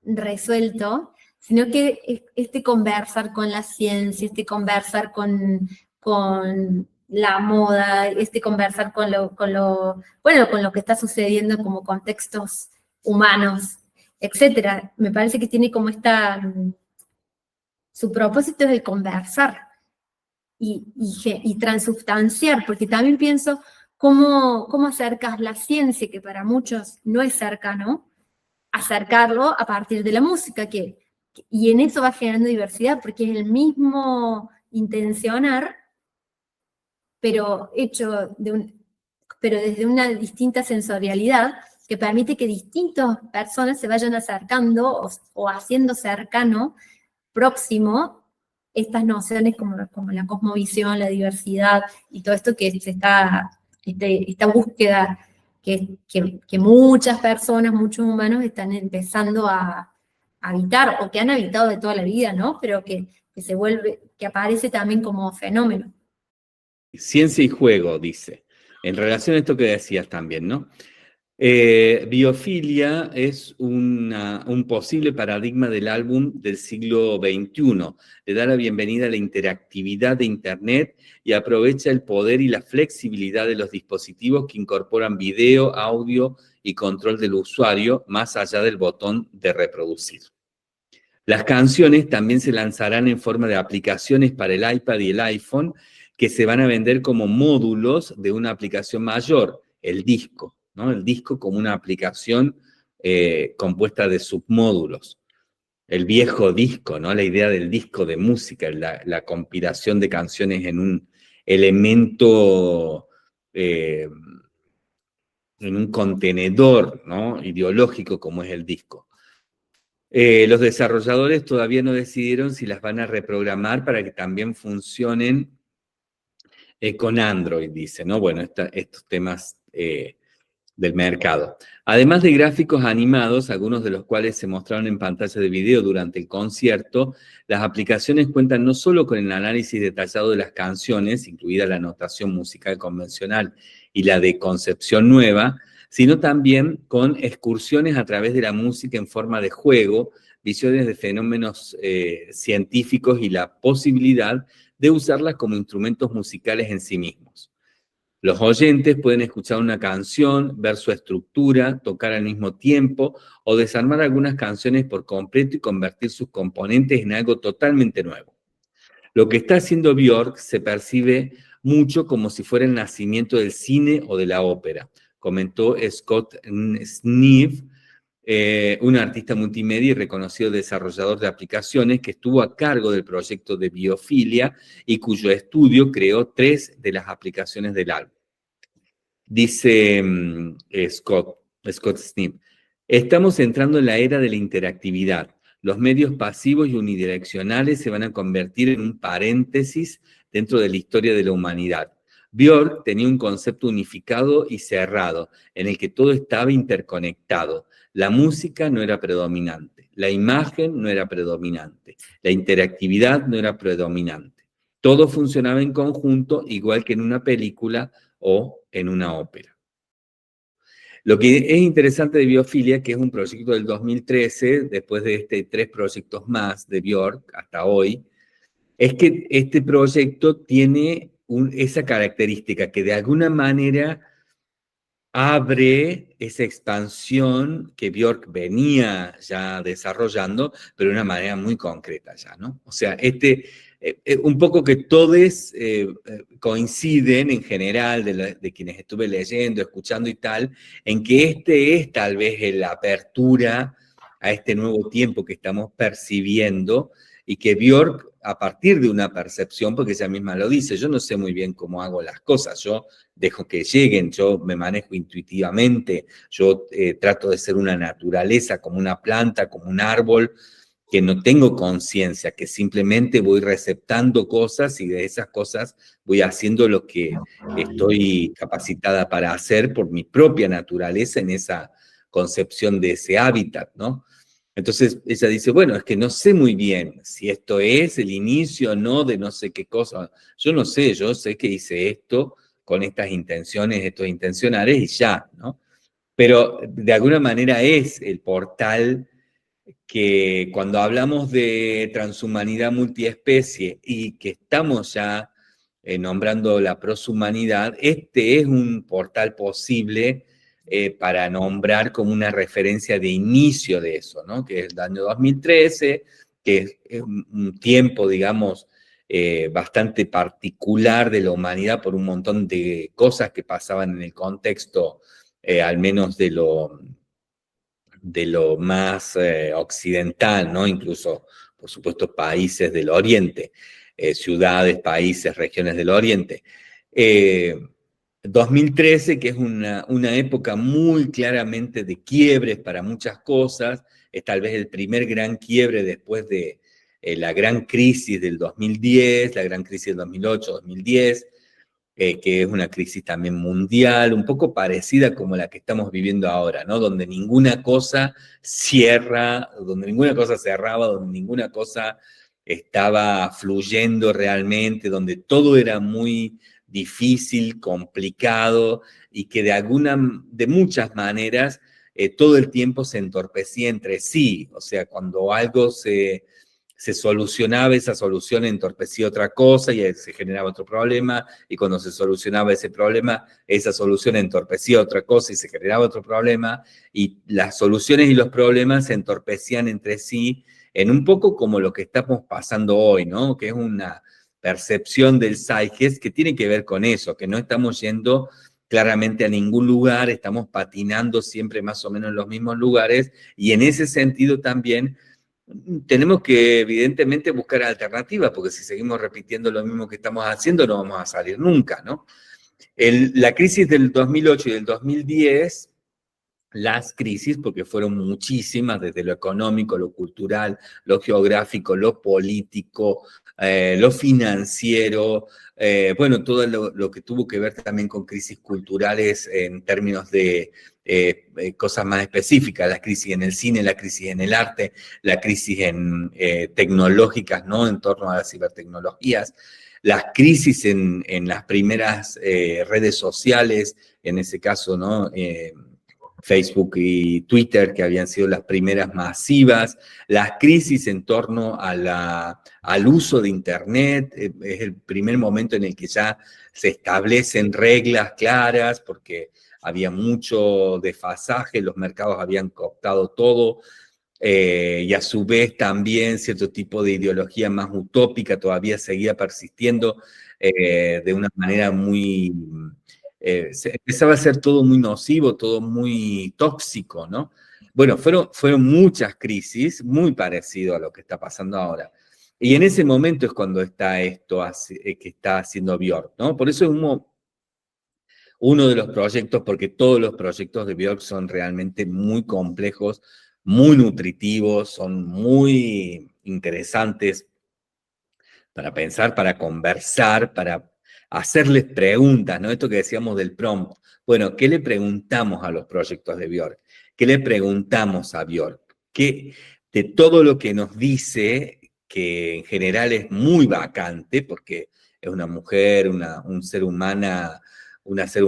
resuelto, sino que este conversar con la ciencia, este conversar con la moda, este conversar bueno, con lo que está sucediendo como contextos humanos, etcétera. Me parece que tiene como su propósito es el conversar y transubstanciar, porque también pienso cómo acercas la ciencia, que para muchos no es cercano, acercarlo a partir de la música, y en eso va generando diversidad, porque es el mismo intencionar, pero hecho pero desde una distinta sensorialidad, que permite que distintas personas se vayan acercando o haciendo cercano, próximo, estas nociones como la cosmovisión, la diversidad y todo esto que esta búsqueda que muchas personas, muchos humanos están empezando a habitar, o que han habitado de toda la vida, ¿no? Pero que que aparece también como fenómeno. Ciencia y juego, dice. En relación a esto que decías también, ¿no? Biofilia es un posible paradigma del álbum del siglo XXI. Le da la bienvenida a la interactividad de Internet y aprovecha el poder y la flexibilidad de los dispositivos que incorporan video, audio y control del usuario, más allá del botón de reproducir. Las canciones también se lanzarán en forma de aplicaciones para el iPad y el iPhone, que se van a vender como módulos de una aplicación mayor, el disco, ¿no? El disco como una aplicación compuesta de submódulos. El viejo disco, ¿no? La idea del disco de música, la compilación de canciones en un elemento, en un contenedor, ¿no?, ideológico como es el disco. Los desarrolladores todavía no decidieron si las van a reprogramar para que también funcionen con Android, dice, ¿no? Bueno, estos temas del mercado. Además de gráficos animados, algunos de los cuales se mostraron en pantalla de video durante el concierto, las aplicaciones cuentan no solo con el análisis detallado de las canciones, incluida la notación musical convencional y la de concepción nueva, sino también con excursiones a través de la música en forma de juego, visiones de fenómenos científicos y la posibilidad de usarlas como instrumentos musicales en sí mismos. Los oyentes pueden escuchar una canción, ver su estructura, tocar al mismo tiempo o desarmar algunas canciones por completo y convertir sus componentes en algo totalmente nuevo. Lo que está haciendo Björk se percibe mucho como si fuera el nacimiento del cine o de la ópera, comentó Scott Sneeve, un artista multimedia y reconocido desarrollador de aplicaciones que estuvo a cargo del proyecto de Biofilia y cuyo estudio creó 3 de las aplicaciones del álbum. Dice Scott Sneeve, estamos entrando en la era de la interactividad. Los medios pasivos y unidireccionales se van a convertir en un paréntesis dentro de la historia de la humanidad. Björk tenía un concepto unificado y cerrado, en el que todo estaba interconectado. La música no era predominante, la imagen no era predominante, la interactividad no era predominante. Todo funcionaba en conjunto, igual que en una película o en una ópera. Lo que es interesante de Biofilia, que es un proyecto del 2013, después de 3 proyectos más de Björk hasta hoy, es que este proyecto tiene esa característica que de alguna manera abre esa expansión que Björk venía ya desarrollando, pero de una manera muy concreta ya, ¿no? O sea, un poco que todos coinciden en general, de quienes estuve leyendo, escuchando y tal, en que es tal vez la apertura a este nuevo tiempo que estamos percibiendo, y que Björk, a partir de una percepción, porque ella misma lo dice, yo no sé muy bien cómo hago las cosas, yo dejo que lleguen, yo me manejo intuitivamente, yo trato de ser una naturaleza, como una planta, como un árbol, que no tengo conciencia, que simplemente voy receptando cosas y de esas cosas voy haciendo lo que estoy capacitada para hacer por mi propia naturaleza en esa concepción de ese hábitat, ¿no? Entonces ella dice, bueno, es que no sé muy bien si esto es el inicio o no de no sé qué cosa. Yo no sé, yo sé que hice esto con estas intenciones, estos intencionales y ya, ¿no? Pero de alguna manera es el portal que cuando hablamos de transhumanidad multiespecie y que estamos ya nombrando la proshumanidad, este es un portal posible para nombrar como una referencia de inicio de eso, ¿no? Que es el año 2013, que es un tiempo, digamos, bastante particular de la humanidad por un montón de cosas que pasaban en el contexto, al menos de lo más occidental, ¿no? Incluso, por supuesto, países del Oriente, ciudades, países, regiones del Oriente. 2013, que es una época muy claramente de quiebres para muchas cosas, es tal vez el primer gran quiebre después de la gran crisis del 2010, la gran crisis del 2008, 2010, que es una crisis también mundial, un poco parecida como la que estamos viviendo ahora, ¿no? Donde ninguna cosa cierra, donde ninguna cosa cerraba, donde ninguna cosa estaba fluyendo realmente, donde todo era muy difícil, complicado, y que de muchas maneras todo el tiempo se entorpecía entre sí. O sea, cuando algo se solucionaba, esa solución entorpecía otra cosa y se generaba otro problema, y cuando se solucionaba ese problema, esa solución entorpecía otra cosa y se generaba otro problema, y las soluciones y los problemas se entorpecían entre sí, en un poco como lo que estamos pasando hoy, ¿no? Que es una percepción del Zeitgeist que tiene que ver con eso, que no estamos yendo claramente a ningún lugar, estamos patinando siempre más o menos en los mismos lugares, y en ese sentido también tenemos que evidentemente buscar alternativas, porque si seguimos repitiendo lo mismo que estamos haciendo no vamos a salir nunca, ¿no? La crisis del 2008 y del 2010, las crisis, porque fueron muchísimas, desde lo económico, lo cultural, lo geográfico, lo político, lo financiero, bueno, todo lo que tuvo que ver también con crisis culturales en términos de cosas más específicas, la crisis en el cine, la crisis en el arte, la crisis tecnológicas, ¿no? En torno a las cibertecnologías, las crisis en las primeras redes sociales, en ese caso, ¿no? Facebook y Twitter, que habían sido las primeras masivas, las crisis en torno al uso de Internet, es el primer momento en el que ya se establecen reglas claras, porque había mucho desfasaje, los mercados habían cooptado todo, y a su vez también cierto tipo de ideología más utópica todavía seguía persistiendo de una manera muy... empezaba a ser todo muy nocivo, todo muy tóxico, ¿no? Bueno, fueron muchas crisis, muy parecido a lo que está pasando ahora. Y en ese momento es cuando está esto que está haciendo Björk, ¿no? Por eso es uno de los proyectos, porque todos los proyectos de Björk son realmente muy complejos, muy nutritivos, son muy interesantes para pensar, para conversar, para hacerles preguntas, ¿no? Esto que decíamos del prompt. Bueno, ¿qué le preguntamos a los proyectos de Björk? ¿Qué le preguntamos a Björk? ¿Qué, de todo lo que nos dice, que en general es muy vacante, porque es una mujer, una ser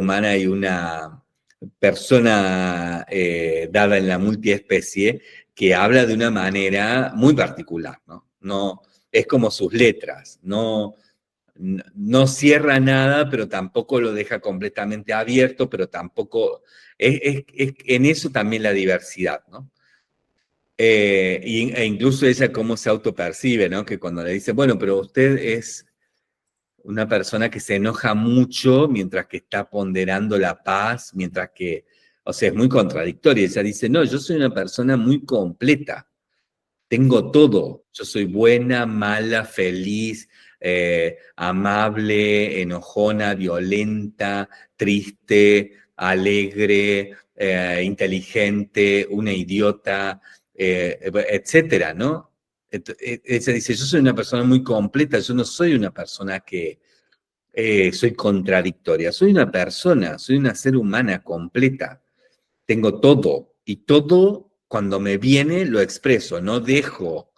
humana y una persona dada en la multiespecie, que habla de una manera muy particular, ¿no? No, es como sus letras, no, no cierra nada, pero tampoco lo deja completamente abierto, pero tampoco, es en eso también la diversidad, ¿no? E incluso ella cómo se autopercibe, ¿no? Que cuando le dice, bueno, pero usted es una persona que se enoja mucho mientras que está ponderando la paz, mientras que, o sea, es muy contradictoria. Ella dice, no, yo soy una persona muy completa, tengo todo. Yo soy buena, mala, feliz, amable, enojona, violenta, triste, alegre, inteligente, una idiota, etcétera, ¿no? Ella dice, yo soy una persona muy completa, yo no soy una persona que soy contradictoria, soy una persona, soy una ser humana completa, tengo todo, y todo cuando me viene lo expreso, no dejo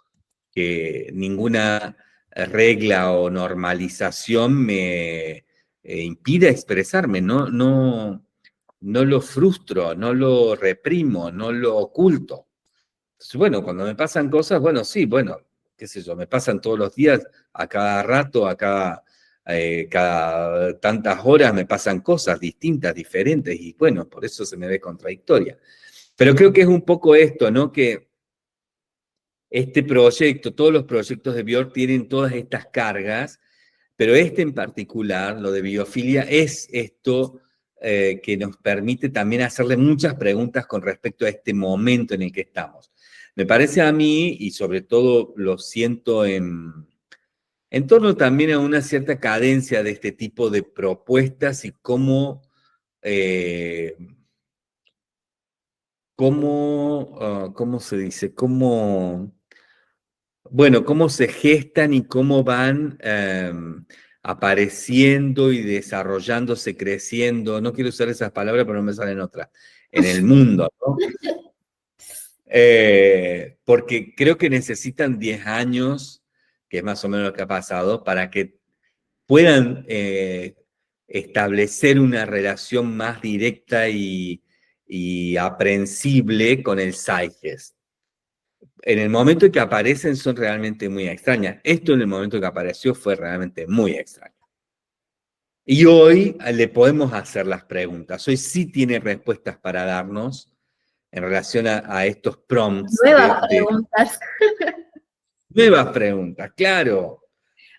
que ninguna regla o normalización me impida expresarme, no lo frustro, no lo reprimo, no lo oculto. Entonces, bueno, cuando me pasan cosas, bueno, sí, bueno, qué sé yo, me pasan todos los días, a cada rato, cada tantas horas me pasan cosas distintas, diferentes, y bueno, por eso se me ve contradictoria. Pero creo que es un poco esto, ¿no? Que este proyecto, todos los proyectos de Björk tienen todas estas cargas, pero este en particular, lo de biofilia, es esto que nos permite también hacerle muchas preguntas con respecto a este momento en el que estamos. Me parece a mí, y sobre todo lo siento en torno también a una cierta cadencia de este tipo de propuestas y ¿cómo se dice? Cómo se gestan y cómo van apareciendo y desarrollándose, creciendo, no quiero usar esas palabras, pero no me salen otras, en el mundo, ¿no? Porque creo que necesitan 10 años, que es más o menos lo que ha pasado, para que puedan establecer una relación más directa y aprensible con el Zeitgeist. En el momento en que aparecen son realmente muy extrañas. Esto en el momento en que apareció fue realmente muy extraño. Y hoy le podemos hacer las preguntas. Hoy sí tiene respuestas para darnos en relación a estos prompts. Nuevas preguntas. Nuevas preguntas, claro.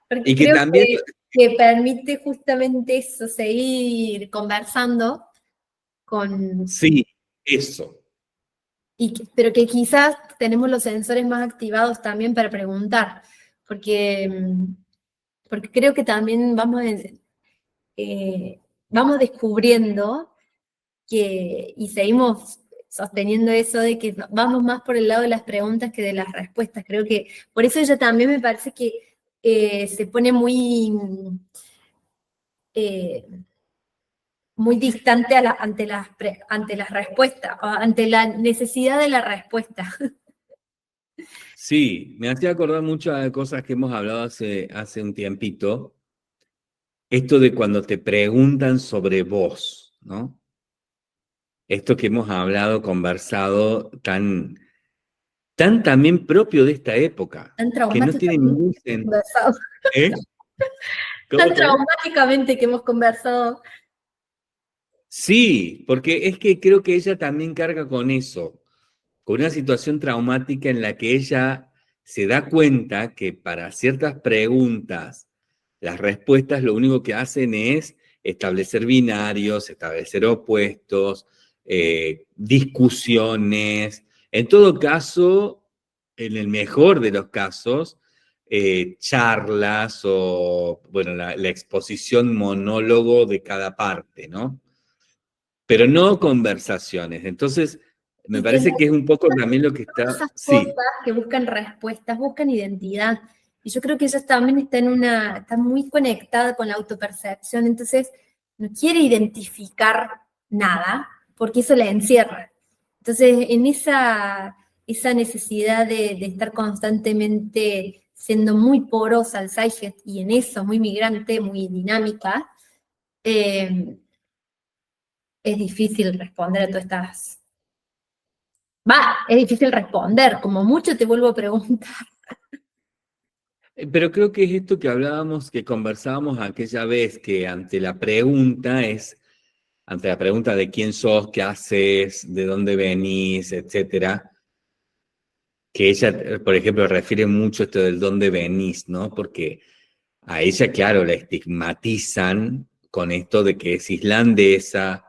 Porque Y que creo también... que permite justamente eso, seguir conversando con... Sí, eso. Pero que quizás tenemos los sensores más activados también para preguntar, porque creo que también vamos descubriendo y seguimos sosteniendo eso de que vamos más por el lado de las preguntas que de las respuestas. Creo que por eso ella también me parece que se pone muy distante ante las respuestas, ante la necesidad de la respuesta. Sí, me hacía acordar mucho de cosas que hemos hablado hace un tiempito. Esto de cuando te preguntan sobre vos, ¿no? Esto que hemos hablado, conversado, tan también propio de esta época, Tan que no tiene traumáticamente ningún que hemos sentido. conversado. ¿Eh? Tan traumáticamente que hemos conversado. Sí, porque es que creo que ella también carga con eso, con una situación traumática en la que ella se da cuenta que para ciertas preguntas, las respuestas lo único que hacen es establecer binarios, establecer opuestos, discusiones. En todo caso, en el mejor de los casos, charlas o, bueno, la exposición monólogo de cada parte, ¿no? Pero no conversaciones. Entonces, me Y que parece que es un poco también lo que está... esas Sí, cosas que buscan respuestas, buscan identidad. Y yo creo que ella también está muy conectada con la autopercepción, entonces no quiere identificar nada, porque eso la encierra. Entonces, en esa necesidad de estar constantemente siendo muy porosa al Zeitgeist y en eso, muy migrante, muy dinámica, es difícil responder a todas estas... es difícil responder, como mucho te vuelvo a preguntar. Pero creo que es esto que hablábamos, que conversábamos aquella vez, que ante la pregunta de quién sos, qué haces, de dónde venís, etcétera, que ella, por ejemplo, refiere mucho esto del dónde venís, ¿no? Porque a ella, claro, la estigmatizan con esto de que es islandesa,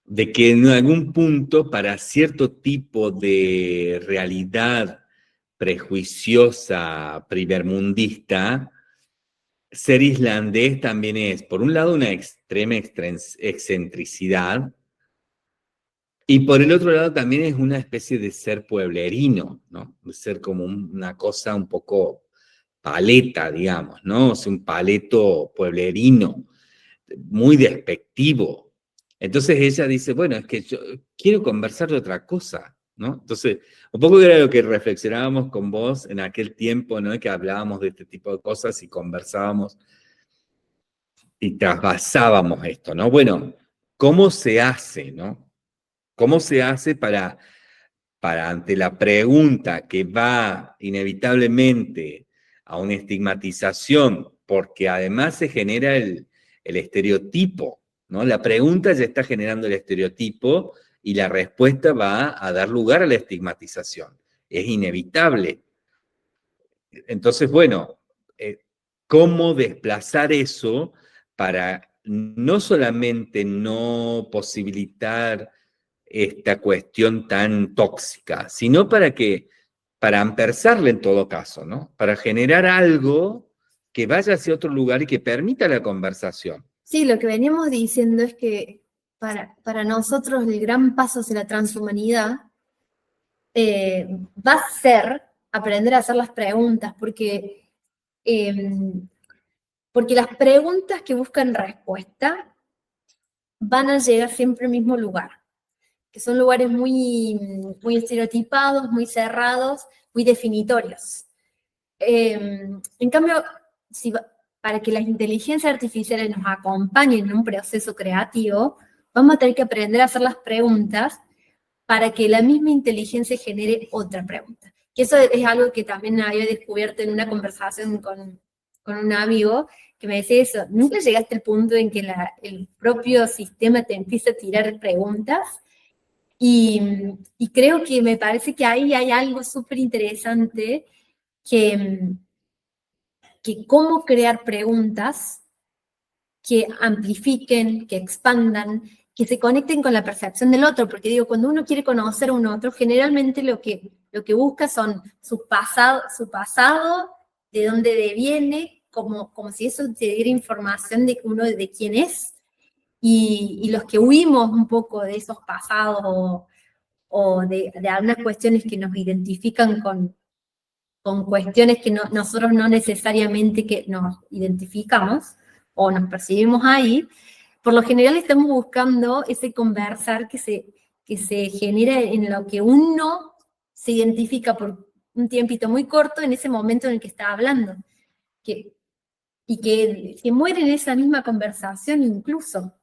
de que en algún punto para cierto tipo de realidad prejuiciosa, primermundista, ser islandés también es, por un lado, una extrema excentricidad, y por el otro lado también es una especie de ser pueblerino, ¿no? De ser como una cosa un poco paleta, digamos, ¿no? O sea, un paleto pueblerino, muy despectivo. Entonces ella dice, bueno, es que yo quiero conversar de otra cosa, ¿no? Entonces, un poco era lo que reflexionábamos con vos en aquel tiempo, ¿no? Que hablábamos de este tipo de cosas y conversábamos y trasvasábamos esto, ¿no? Bueno, ¿cómo se hace, no? ¿Cómo se hace para ante la pregunta que va inevitablemente a una estigmatización, porque además se genera el estereotipo, ¿no? La pregunta ya está generando el estereotipo y la respuesta va a dar lugar a la estigmatización. Es inevitable. Entonces, bueno, ¿cómo desplazar eso para no solamente no posibilitar esta cuestión tan tóxica, sino para ampersarla en todo caso, ¿no? Para generar algo que vaya hacia otro lugar y que permita la conversación. Sí, lo que veníamos diciendo es que para nosotros el gran paso hacia la transhumanidad va a ser aprender a hacer las preguntas, porque las preguntas que buscan respuesta van a llegar siempre al mismo lugar, que son lugares muy estereotipados, muy cerrados, muy definitorios. En cambio, para que las inteligencias artificiales nos acompañen en un proceso creativo, vamos a tener que aprender a hacer las preguntas para que la misma inteligencia genere otra pregunta. Que eso es algo que también había descubierto en una conversación con un amigo, que me decía eso, ¿nunca llegaste al punto en que el propio sistema te empieza a tirar preguntas? Y creo que me parece que ahí hay algo súper interesante que cómo crear preguntas que amplifiquen, que expandan, que se conecten con la percepción del otro, porque digo, cuando uno quiere conocer a un otro, generalmente lo que busca son su pasado, de dónde deviene, como si eso te diera información de uno de quién es, y los que huimos un poco de esos pasados o de algunas cuestiones que nos identifican con cuestiones que nosotros no necesariamente que nos identificamos o nos percibimos ahí, por lo general estamos buscando ese conversar que se genera en lo que uno se identifica por un tiempito muy corto en ese momento en el que está hablando, y que muere en esa misma conversación incluso,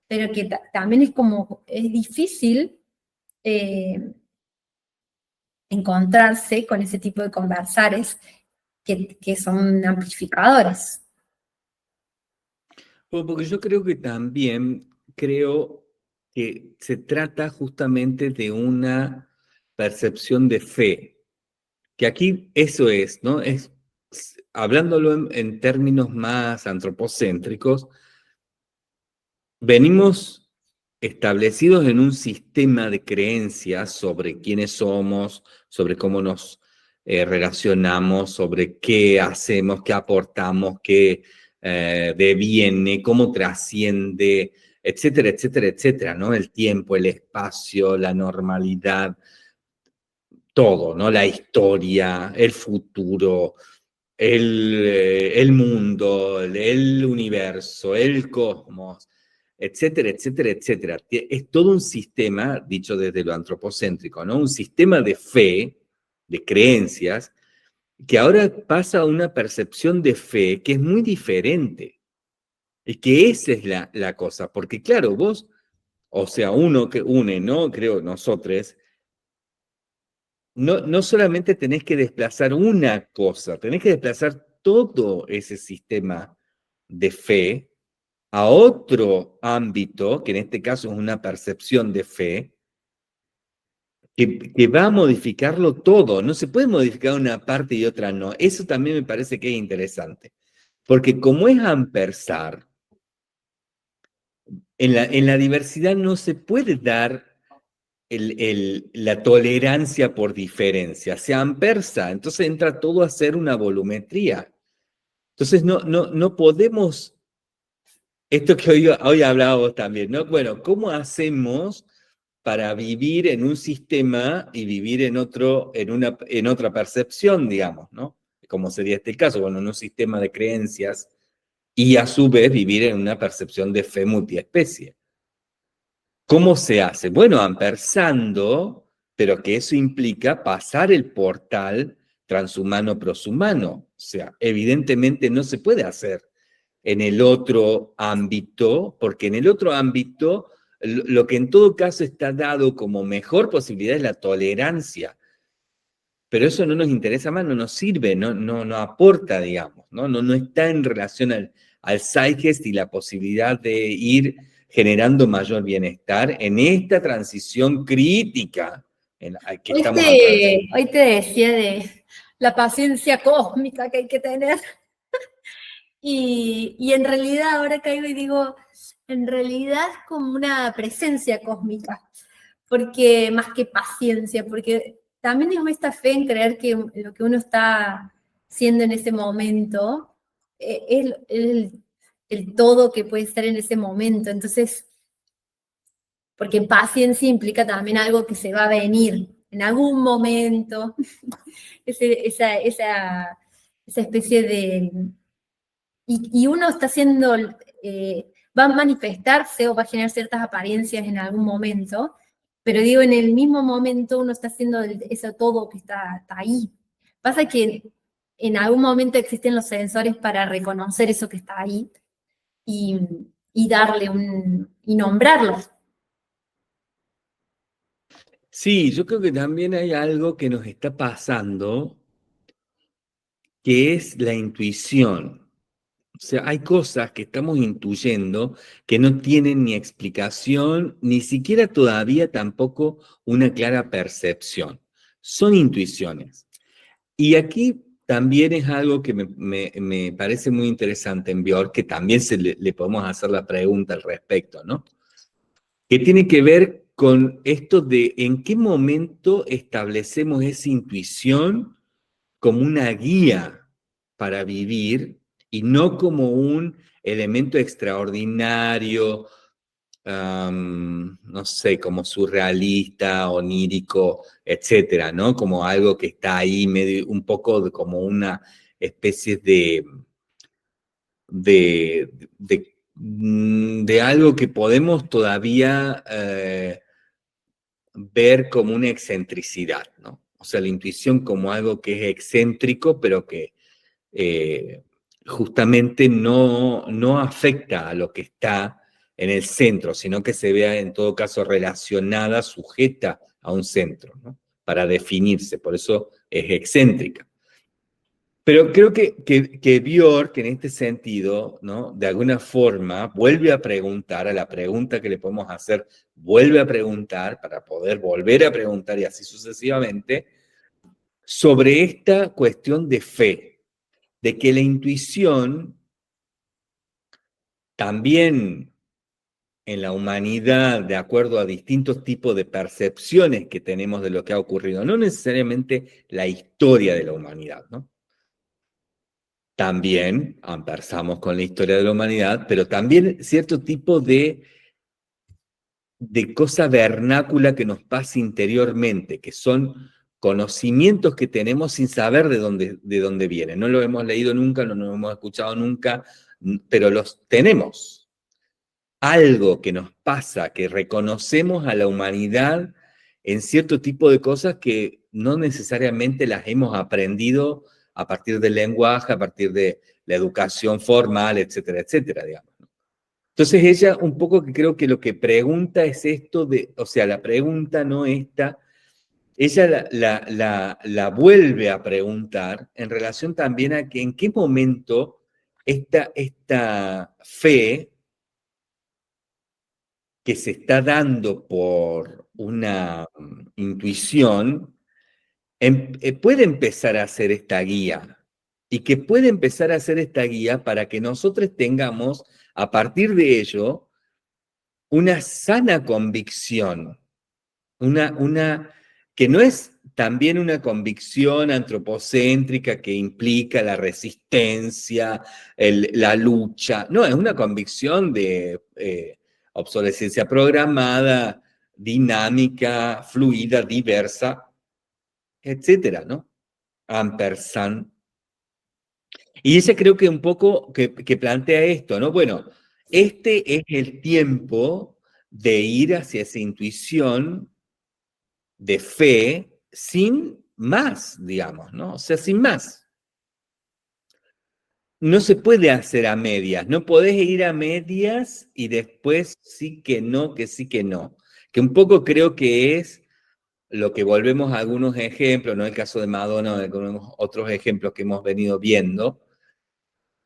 pero que también es difícil encontrarse con ese tipo de conversares que son amplificadores. Bueno, porque yo creo que también que se trata justamente de una percepción de fe, que aquí eso es, ¿no? Hablándolo en términos más antropocéntricos, venimos establecidos en un sistema de creencias sobre quiénes somos, sobre cómo nos relacionamos, sobre qué hacemos, qué aportamos, qué deviene, cómo trasciende, etcétera, etcétera, etcétera, ¿no? El tiempo, el espacio, la normalidad, todo, ¿no? La historia, el futuro, el mundo, el universo, el cosmos, etcétera, etcétera, etcétera. Es todo un sistema, dicho desde lo antropocéntrico, ¿no? Un sistema de fe, de creencias, que ahora pasa a una percepción de fe que es muy diferente. Y que esa es la cosa, porque claro, vos, o sea, uno que une, ¿no? Creo nosotros, no solamente tenés que desplazar una cosa, tenés que desplazar todo ese sistema de fe a otro ámbito, que en este caso es una percepción de fe, que va a modificarlo todo. No se puede modificar una parte y otra no. Eso también me parece que es interesante. Porque como es ampersar, en la diversidad no se puede dar la tolerancia por diferencia. Se ampersa, entonces entra todo a ser una volumetría. Entonces no podemos, esto que hoy hablábamos también, ¿no? Bueno, ¿cómo hacemos para vivir en un sistema y vivir en otra percepción, digamos, ¿no? Como sería este caso, bueno, en un sistema de creencias y a su vez vivir en una percepción de fe multiespecie. ¿Cómo se hace? Bueno, ampersando, pero que eso implica pasar el portal transhumano-proshumano. O sea, evidentemente no se puede hacer en el otro ámbito, porque en el otro ámbito lo que en todo caso está dado como mejor posibilidad es la tolerancia. Pero eso no nos interesa más, no nos sirve, no aporta, digamos, no está en relación al Zeitgeist y la posibilidad de ir generando mayor bienestar en esta transición crítica en la que estamos atravesando. Hoy te decía de la paciencia cósmica que hay que tener. Y en realidad ahora caigo y digo, en realidad es como una presencia cósmica, porque más que paciencia, porque también es esta fe en creer que lo que uno está siendo en ese momento es el todo que puede ser en ese momento. Entonces, porque paciencia implica también algo que se va a venir en algún momento, esa especie de... Y uno está haciendo, va a manifestarse o va a generar ciertas apariencias en algún momento, pero digo, en el mismo momento uno está haciendo eso todo que está ahí. Pasa que en algún momento existen los sensores para reconocer eso que está ahí y, y nombrarlo. Sí, yo creo que también hay algo que nos está pasando, que es la intuición. O sea, hay cosas que estamos intuyendo que no tienen ni explicación, ni siquiera todavía tampoco una clara percepción. Son intuiciones. Y aquí también es algo que me parece muy interesante en Björk, que también le podemos hacer la pregunta al respecto, ¿no? Que tiene que ver con esto de en qué momento establecemos esa intuición como una guía para vivir y no como un elemento extraordinario, no sé, como surrealista, onírico, etcétera, ¿no? Como algo que está ahí medio, un poco como una especie de, de algo que podemos todavía ver como una excentricidad, ¿no? O sea, la intuición como algo que es excéntrico, pero que justamente no afecta a lo que está en el centro, sino que se vea en todo caso relacionada, sujeta a un centro, ¿no? Para definirse, por eso es excéntrica. Pero creo que Björk, en este sentido, ¿no? De alguna forma, vuelve a preguntar, a la pregunta que le podemos hacer, vuelve a preguntar para poder volver a preguntar y así sucesivamente, sobre esta cuestión de fe, de que la intuición también en la humanidad, de acuerdo a distintos tipos de percepciones que tenemos de lo que ha ocurrido, no necesariamente la historia de la humanidad, ¿no? También ampersamos con la historia de la humanidad, pero también cierto tipo de cosa vernácula que nos pasa interiormente, que son conocimientos que tenemos sin saber de dónde vienen. No lo hemos leído nunca, no lo hemos escuchado nunca, pero los tenemos. Algo que nos pasa, que reconocemos a la humanidad en cierto tipo de cosas que no necesariamente las hemos aprendido a partir del lenguaje, a partir de la educación formal, etcétera, etcétera, digamos. Entonces ella un poco que creo que lo que pregunta es esto de, o sea, la pregunta no esta, ella la vuelve a preguntar en relación también a que en qué momento esta fe que se está dando por una intuición puede empezar a ser esta guía y que puede empezar a ser esta guía para que nosotros tengamos, a partir de ello, una sana convicción, que no es también una convicción antropocéntrica que implica la resistencia, la lucha, no, es una convicción de obsolescencia programada, dinámica, fluida, diversa, etcétera, ¿no? Ampersand. Y ella creo que un poco que plantea esto, ¿no? Bueno, este es el tiempo de ir hacia esa intuición de fe sin más, digamos, ¿no? O sea, sin más. No se puede hacer a medias, no podés ir a medias y después sí que no, que sí que no. Que un poco creo que es lo que volvemos a algunos ejemplos, no el caso de Madonna, o de algunos otros ejemplos que hemos venido viendo,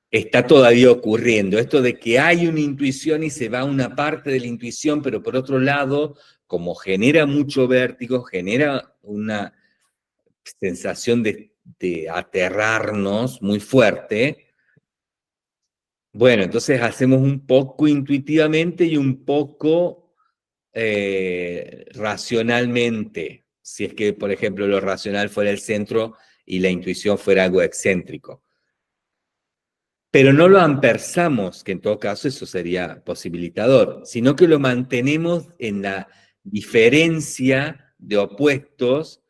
está todavía ocurriendo. Esto de que hay una intuición y se va una parte de la intuición, pero por otro lado, como genera mucho vértigo, genera una sensación de aterrarnos muy fuerte. Bueno, entonces hacemos un poco intuitivamente y un poco racionalmente, si es que, por ejemplo, lo racional fuera el centro y la intuición fuera algo excéntrico. Pero no lo ampersamos, que en todo caso eso sería posibilitador, sino que lo mantenemos en la diferencia de opuestos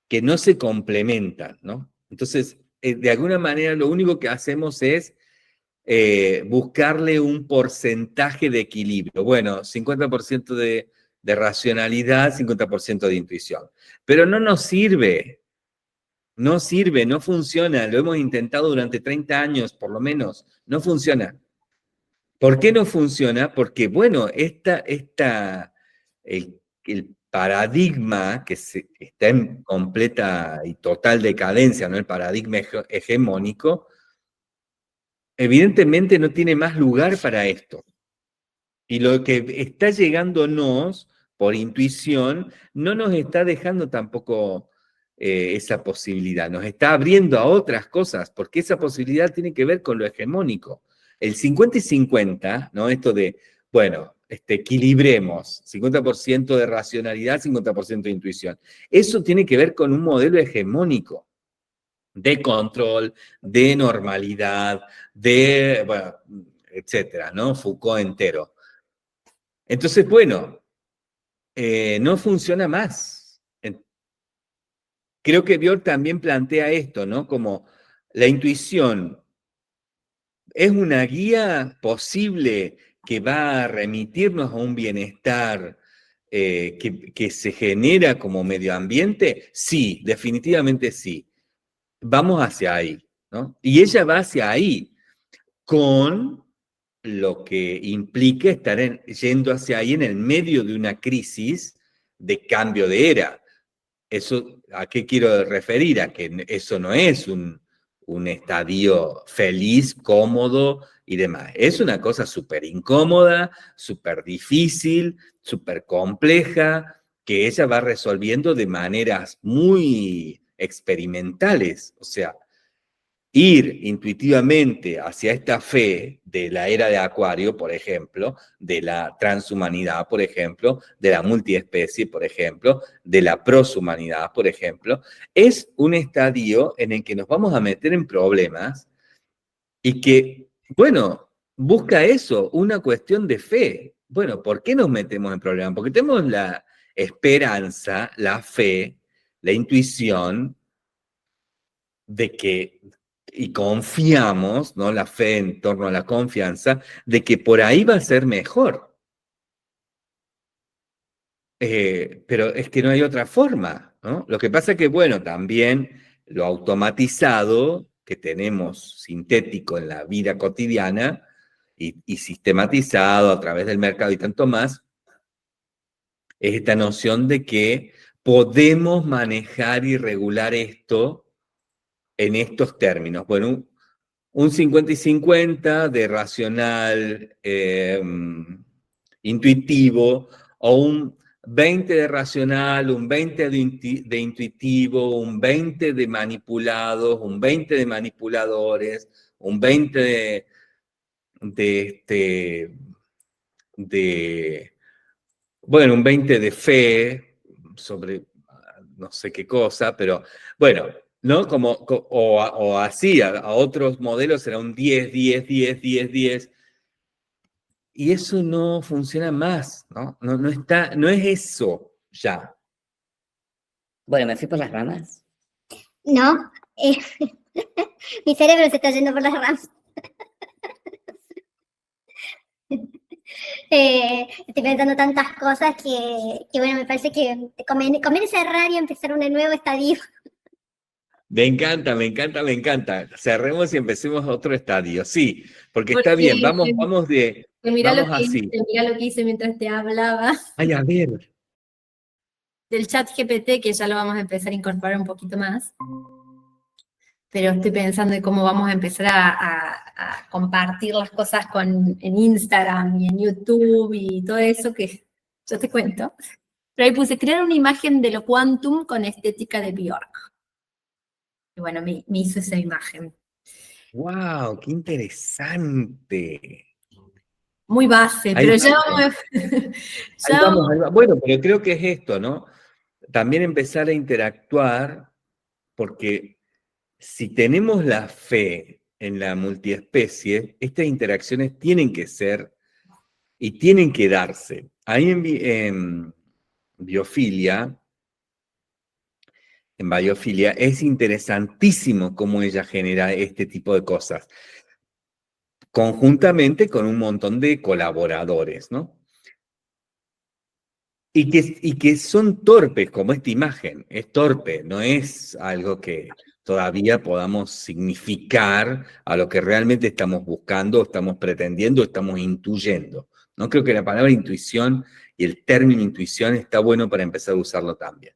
que no se complementan, ¿no? Entonces, de alguna manera lo único que hacemos es buscarle un porcentaje de equilibrio. Bueno, 50% de racionalidad, 50% de intuición. Pero no nos sirve, no funciona. Lo hemos intentado durante 30 años, por lo menos. No funciona. ¿Por qué no funciona? Porque, bueno, el paradigma que está en completa y total decadencia, ¿no? El paradigma hegemónico, evidentemente no tiene más lugar para esto. Y lo que está llegándonos por intuición no nos está dejando tampoco esa posibilidad, nos está abriendo a otras cosas, porque esa posibilidad tiene que ver con lo hegemónico. El 50 y 50, ¿no? Esto de, bueno, equilibremos, 50% de racionalidad, 50% de intuición. Eso tiene que ver con un modelo hegemónico de control, de normalidad, bueno, etcétera, ¿no? Foucault entero. Entonces, bueno, no funciona más. Creo que Björk también plantea esto, ¿no? Como la intuición es una guía posible que va a remitirnos a un bienestar que se genera como medio ambiente. Sí, definitivamente sí. Vamos hacia ahí, ¿no? Y ella va hacia ahí con lo que implica estar yendo hacia ahí en el medio de una crisis de cambio de era. Eso, ¿a qué quiero referir? A que eso no es un estadio feliz, cómodo y demás. Es una cosa súper incómoda, súper difícil, súper compleja, que ella va resolviendo de maneras muy experimentales. O sea, ir intuitivamente hacia esta fe de la era de Acuario, por ejemplo, de la transhumanidad, por ejemplo, de la multiespecie, por ejemplo, de la proshumanidad, por ejemplo, es un estadio en el que nos vamos a meter en problemas y que, bueno, busca eso, una cuestión de fe. Bueno, ¿por qué nos metemos en problemas? Porque tenemos la esperanza, la fe, la intuición de que y confiamos, ¿no? La fe en torno a la confianza, de que por ahí va a ser mejor. Pero es que no hay otra forma, ¿no? Lo que pasa es que, bueno, también lo automatizado que tenemos sintético en la vida cotidiana y sistematizado a través del mercado y tanto más, es esta noción de que podemos manejar y regular esto en estos términos. Bueno, un 50 y 50 de racional intuitivo, o un 20 de racional, un 20 de intuitivo, un 20 de manipulados, un 20 de manipuladores, un 20 bueno, un 20 de fe sobre no sé qué cosa, pero bueno, ¿no? O así, a otros modelos será un 10, 10, 10, 10, 10. Y eso no funciona más, ¿no? No es eso ya. Bueno, me fui por las ramas. No, mi cerebro se está yendo por las ramas. Estoy pensando tantas cosas que bueno, me parece que conviene cerrar y empezar un nuevo estadio. Me encanta, me encanta, me encanta. Cerremos y empecemos otro estadio. Sí, porque está Porque bien, vamos mirá vamos así. mirá lo que hice mientras te hablaba Ay, a ver. del chat GPT, que ya lo vamos a empezar a incorporar un poquito más. Pero estoy pensando en cómo vamos a empezar a compartir las cosas en Instagram y en YouTube y todo eso que yo te cuento. Pero ahí puse crear una imagen de lo quantum con estética de Bjork. Y bueno, me hizo esa imagen. ¡Wow! ¡Qué interesante! Muy base, Ahí pero ya vamos. Ahí vamos, ahí va. Bueno, pero creo que es esto, ¿no? También empezar a interactuar, porque si tenemos la fe en la multiespecie, estas interacciones tienen que ser y tienen que darse. Ahí en biofilia, es interesantísimo cómo ella genera este tipo de cosas, conjuntamente con un montón de colaboradores, ¿no? Y que son torpes, como esta imagen, es torpe, no es algo que todavía podamos significar a lo que realmente estamos buscando, estamos pretendiendo, estamos intuyendo. No creo que la palabra intuición y el término intuición está bueno para empezar a usarlo también.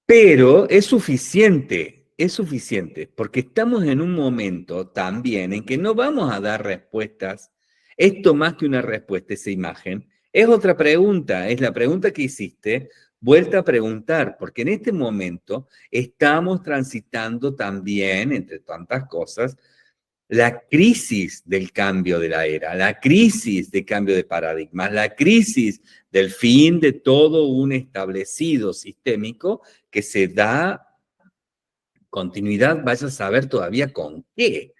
Pero es suficiente, porque estamos en un momento también en que no vamos a dar respuestas. Esto más que una respuesta, esa imagen, es otra pregunta, es la pregunta que hiciste, vuelta a preguntar, porque en este momento estamos transitando también, entre tantas cosas, la crisis del cambio de la era, la crisis de cambio de paradigmas, la crisis del fin de todo un establecido sistémico que se da continuidad, vaya a saber todavía con qué,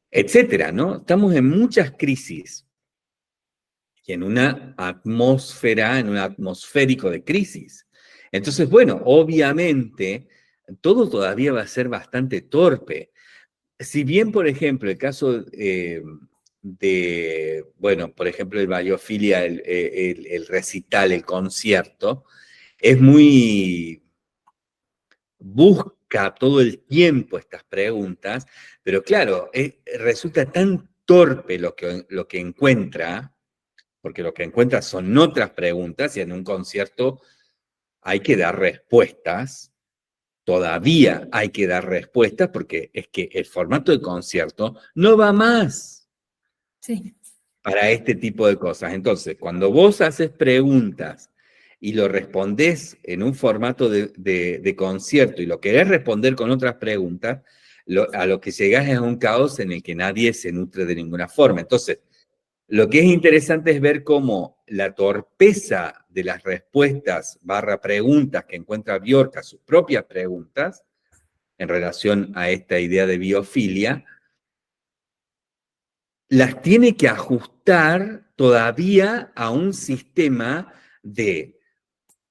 etcétera, ¿no? Estamos en muchas crisis y en una atmósfera, en un atmosférico de crisis. Entonces, bueno, obviamente, todo todavía va a ser bastante torpe. Si bien, por ejemplo, el caso bueno, por ejemplo, el Biofilia, el recital, el concierto, es muy, busca todo el tiempo estas preguntas, pero claro, resulta tan torpe lo que encuentra, porque lo que encuentra son otras preguntas y en un concierto hay que dar respuestas. Todavía hay que dar respuestas porque es que el formato de concierto no va más para este tipo de cosas. Entonces, cuando vos haces preguntas y lo respondés en un formato de concierto y lo querés responder con otras preguntas, a lo que llegás es un caos en el que nadie se nutre de ninguna forma. Entonces, lo que es interesante es ver cómo la torpeza de las respuestas / preguntas que encuentra Bjork a sus propias preguntas en relación a esta idea de biofilia, las tiene que ajustar todavía a un sistema de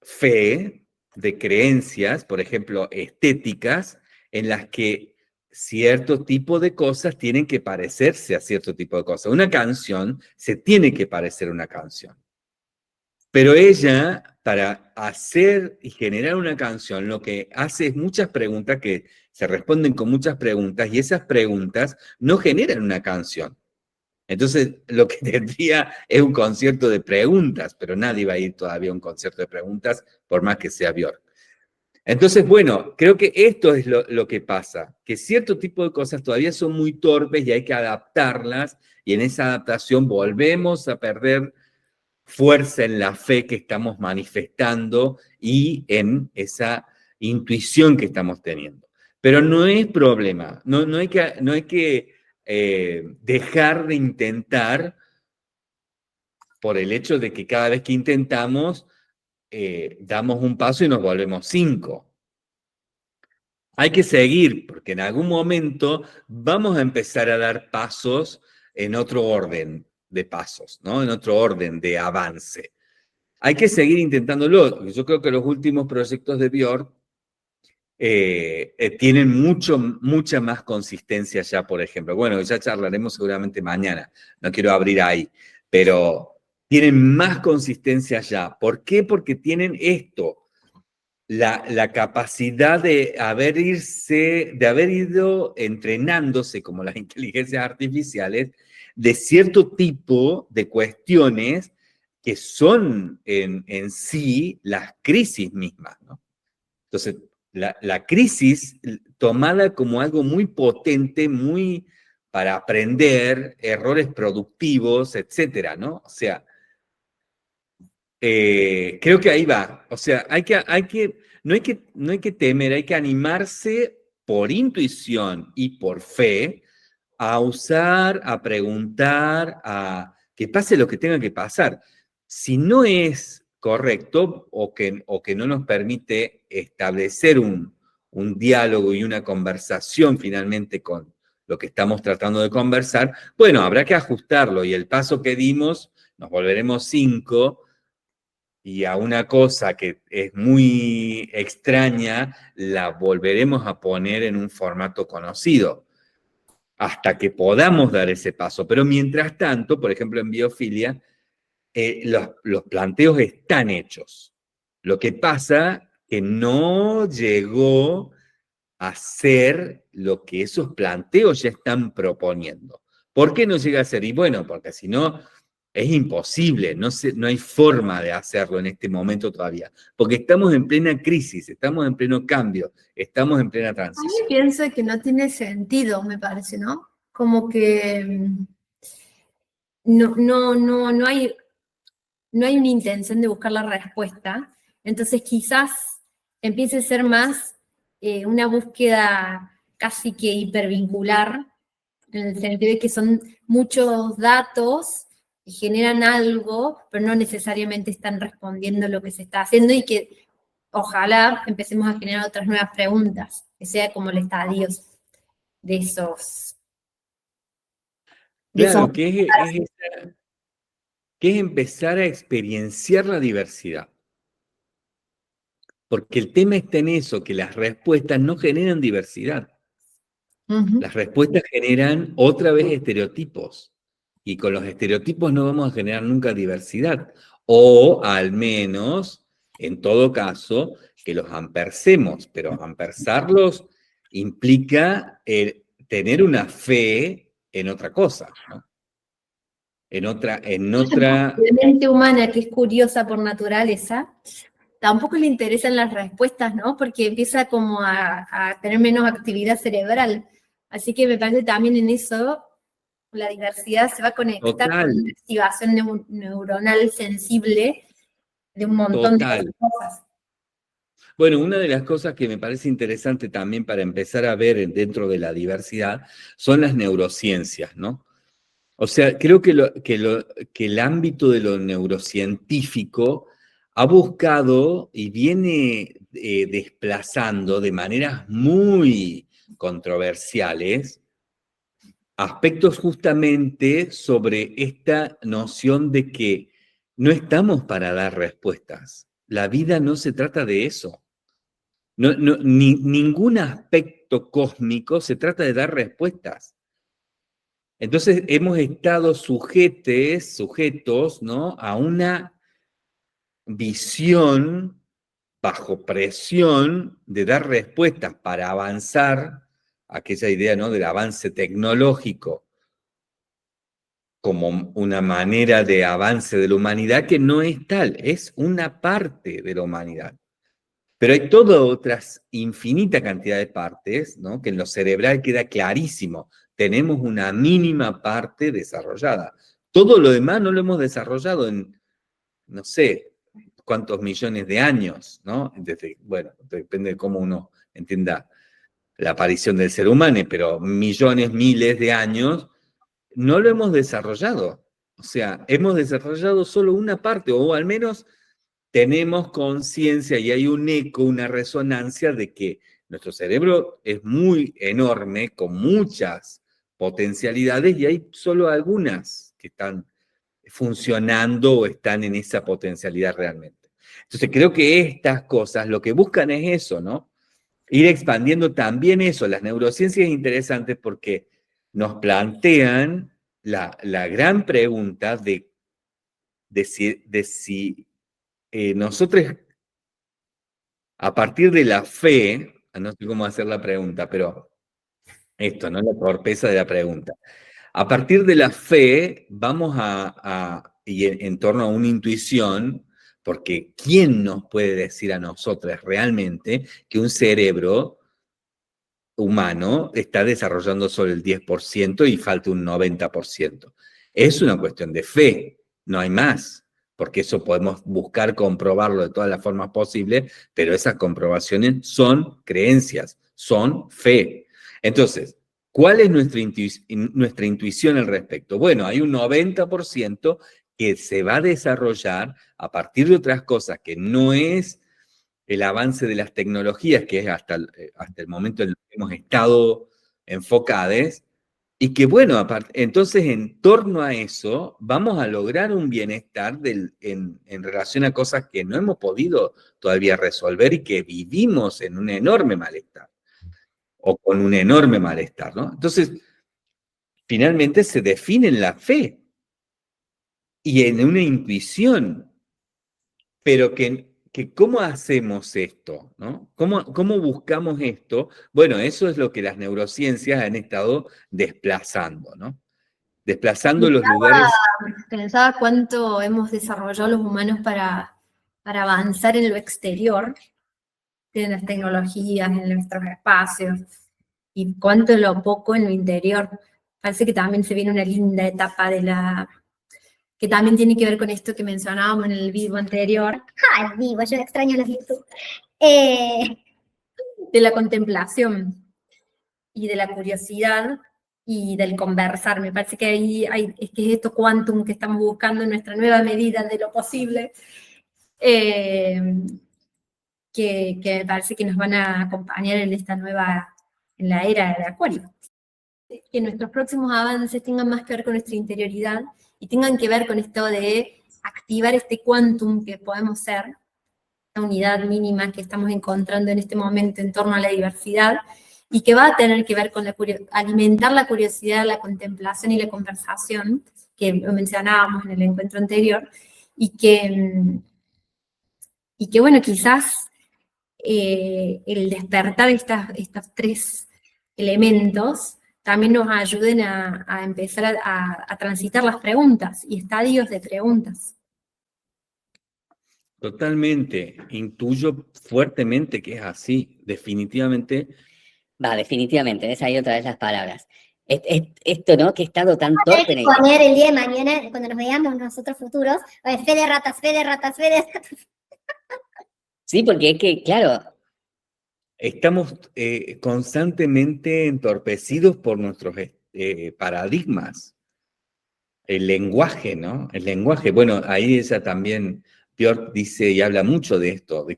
fe, de creencias, por ejemplo, estéticas, en las que cierto tipo de cosas tienen que parecerse a cierto tipo de cosas. Una canción se tiene que parecer a una canción. Pero ella, para hacer y generar una canción, lo que hace es muchas preguntas que se responden con muchas preguntas y esas preguntas no generan una canción. Entonces, lo que tendría es un concierto de preguntas, pero nadie va a ir todavía a un concierto de preguntas, por más que sea Björk. Entonces, bueno, creo que esto es lo que pasa, que cierto tipo de cosas todavía son muy torpes y hay que adaptarlas, y en esa adaptación volvemos a perder fuerza en la fe que estamos manifestando y en esa intuición que estamos teniendo. Pero no es problema, no hay que dejar de intentar por el hecho de que cada vez que intentamos damos un paso y nos volvemos 5. Hay que seguir, porque en algún momento vamos a empezar a dar pasos en otro orden de pasos, ¿no? En otro orden de avance. Hay que seguir intentándolo. Yo creo que los últimos proyectos de Björk tienen mucha más consistencia ya, por ejemplo. Bueno, ya charlaremos seguramente mañana, no quiero abrir ahí, pero tienen más consistencia ya. ¿Por qué? Porque tienen esto, la capacidad de haber ido entrenándose, como las inteligencias artificiales, de cierto tipo de cuestiones que son en sí las crisis mismas, ¿no? Entonces, la crisis tomada como algo muy potente, muy para aprender, errores productivos, etcétera, ¿no? O sea, creo que ahí va. O sea, no hay que temer, hay que animarse por intuición y por fe a usar, a preguntar, a que pase lo que tenga que pasar. Si no es correcto o que no nos permite establecer un diálogo y una conversación finalmente con lo que estamos tratando de conversar, bueno, habrá que ajustarlo y el paso que dimos, nos volveremos 5 y a una cosa que es muy extraña, la volveremos a poner en un formato conocido hasta que podamos dar ese paso. Pero mientras tanto, por ejemplo, en biofilia, los planteos están hechos. Lo que pasa que no llegó a ser lo que esos planteos ya están proponiendo. ¿Por qué no llega a ser? Y bueno, porque si no, es imposible, no hay forma de hacerlo en este momento todavía, porque estamos en plena crisis, estamos en pleno cambio, estamos en plena A mí transición. pienso que no tiene sentido, me parece, ¿no? Como que no hay una intención de buscar la respuesta, entonces quizás empiece a ser más una búsqueda casi que hipervincular, en el sentido de que son muchos datos que generan algo, pero no necesariamente están respondiendo lo que se está haciendo y que ojalá empecemos a generar otras nuevas preguntas, que sea como el estadio de esos... Claro, que es empezar a experienciar la diversidad. Porque el tema está en eso, que las respuestas no generan diversidad. Las respuestas generan otra vez estereotipos. Y con los estereotipos no vamos a generar nunca diversidad. O al menos, en todo caso, que los ampersemos. Pero ampersarlos implica tener una fe en otra cosa, ¿no? La mente humana, que es curiosa por naturaleza, tampoco le interesan las respuestas, ¿no? Porque empieza como a tener menos actividad cerebral. Así que me parece también en eso la diversidad se va a conectar con la activación neuronal sensible de un montón de cosas. Bueno, una de las cosas que me parece interesante también para empezar a ver dentro de la diversidad son las neurociencias, ¿no? O sea, creo que el ámbito de lo neurocientífico ha buscado y viene desplazando de maneras muy controversiales aspectos justamente sobre esta noción de que no estamos para dar respuestas. La vida no se trata de eso. Ningún aspecto cósmico se trata de dar respuestas. Entonces hemos estado sujetos, ¿no?, a una visión bajo presión de dar respuestas para avanzar, aquella idea, ¿no?, del avance tecnológico como una manera de avance de la humanidad que no es tal, es una parte de la humanidad. Pero hay toda otra infinita cantidad de partes, ¿no? Que en lo cerebral queda clarísimo. Tenemos una mínima parte desarrollada. Todo lo demás no lo hemos desarrollado en, no sé, cuántos millones de años, ¿no? Bueno, depende de cómo uno entienda la aparición del ser humano, pero millones, miles de años, no lo hemos desarrollado. O sea, hemos desarrollado solo una parte, o al menos tenemos conciencia y hay un eco, una resonancia de que nuestro cerebro es muy enorme, con muchas potencialidades, y hay solo algunas que están funcionando o están en esa potencialidad realmente. Entonces creo que estas cosas lo que buscan es eso, ¿no? Ir expandiendo también eso. Las neurociencias es interesante porque nos plantean la gran pregunta de si nosotros, a partir de la fe, no sé cómo hacer la pregunta, pero esto, ¿no? La torpeza de la pregunta. A partir de la fe, vamos y en torno a una intuición, porque ¿quién nos puede decir a nosotros realmente que un cerebro humano está desarrollando solo el 10% y falta un 90%? Es una cuestión de fe, no hay más, porque eso podemos buscar comprobarlo de todas las formas posibles, pero esas comprobaciones son creencias, son fe. Entonces, ¿cuál es nuestra intuición al respecto? Bueno, hay un 90% que se va a desarrollar a partir de otras cosas que no es el avance de las tecnologías, que es hasta el momento en el que hemos estado enfocados, y que bueno, entonces en torno a eso vamos a lograr un bienestar en relación a cosas que no hemos podido todavía resolver y que vivimos en un enorme malestar, o con un enorme malestar, ¿no? Entonces, finalmente se define en la fe y en una intuición, pero que ¿cómo hacemos esto? ¿No? ¿Cómo buscamos esto? Bueno, eso es lo que las neurociencias han estado desplazando, ¿no? Desplazando los lugares. Pensaba cuánto hemos desarrollado los humanos para avanzar en lo exterior, en las tecnologías, en nuestros espacios, y cuánto lo poco en lo interior. Parece que también se viene una linda etapa que también tiene que ver con esto que mencionábamos en el video anterior, Ay, vivo, yo extraño los YouTube. de la contemplación y de la curiosidad y del conversar. Me parece que ahí es que esto quantum que estamos buscando en nuestra nueva medida de lo posible, que me parece que nos van a acompañar en en la era de Acuario. Que nuestros próximos avances tengan más que ver con nuestra interioridad y tengan que ver con esto de activar este quantum que podemos ser, la unidad mínima que estamos encontrando en este momento en torno a la diversidad, y que va a tener que ver con alimentar la curiosidad, la contemplación y la conversación, que lo mencionábamos en el encuentro anterior, y que bueno, quizás el despertar estos tres elementos también nos ayuden a empezar a transitar las preguntas y estadios de preguntas. Totalmente, intuyo fuertemente que es así, definitivamente. Definitivamente, ves ahí otra vez las palabras. Esto, ¿no? Que he estado tan torpe en el... Poner el día de mañana, cuando nos veamos nosotros futuros, fe de ratas, fe de ratas, fe de ratas. Sí, porque es que, claro, Estamos constantemente entorpecidos por nuestros paradigmas. El lenguaje, ¿no? El lenguaje. Bueno, ahí ella también, Björk dice y habla mucho de esto, de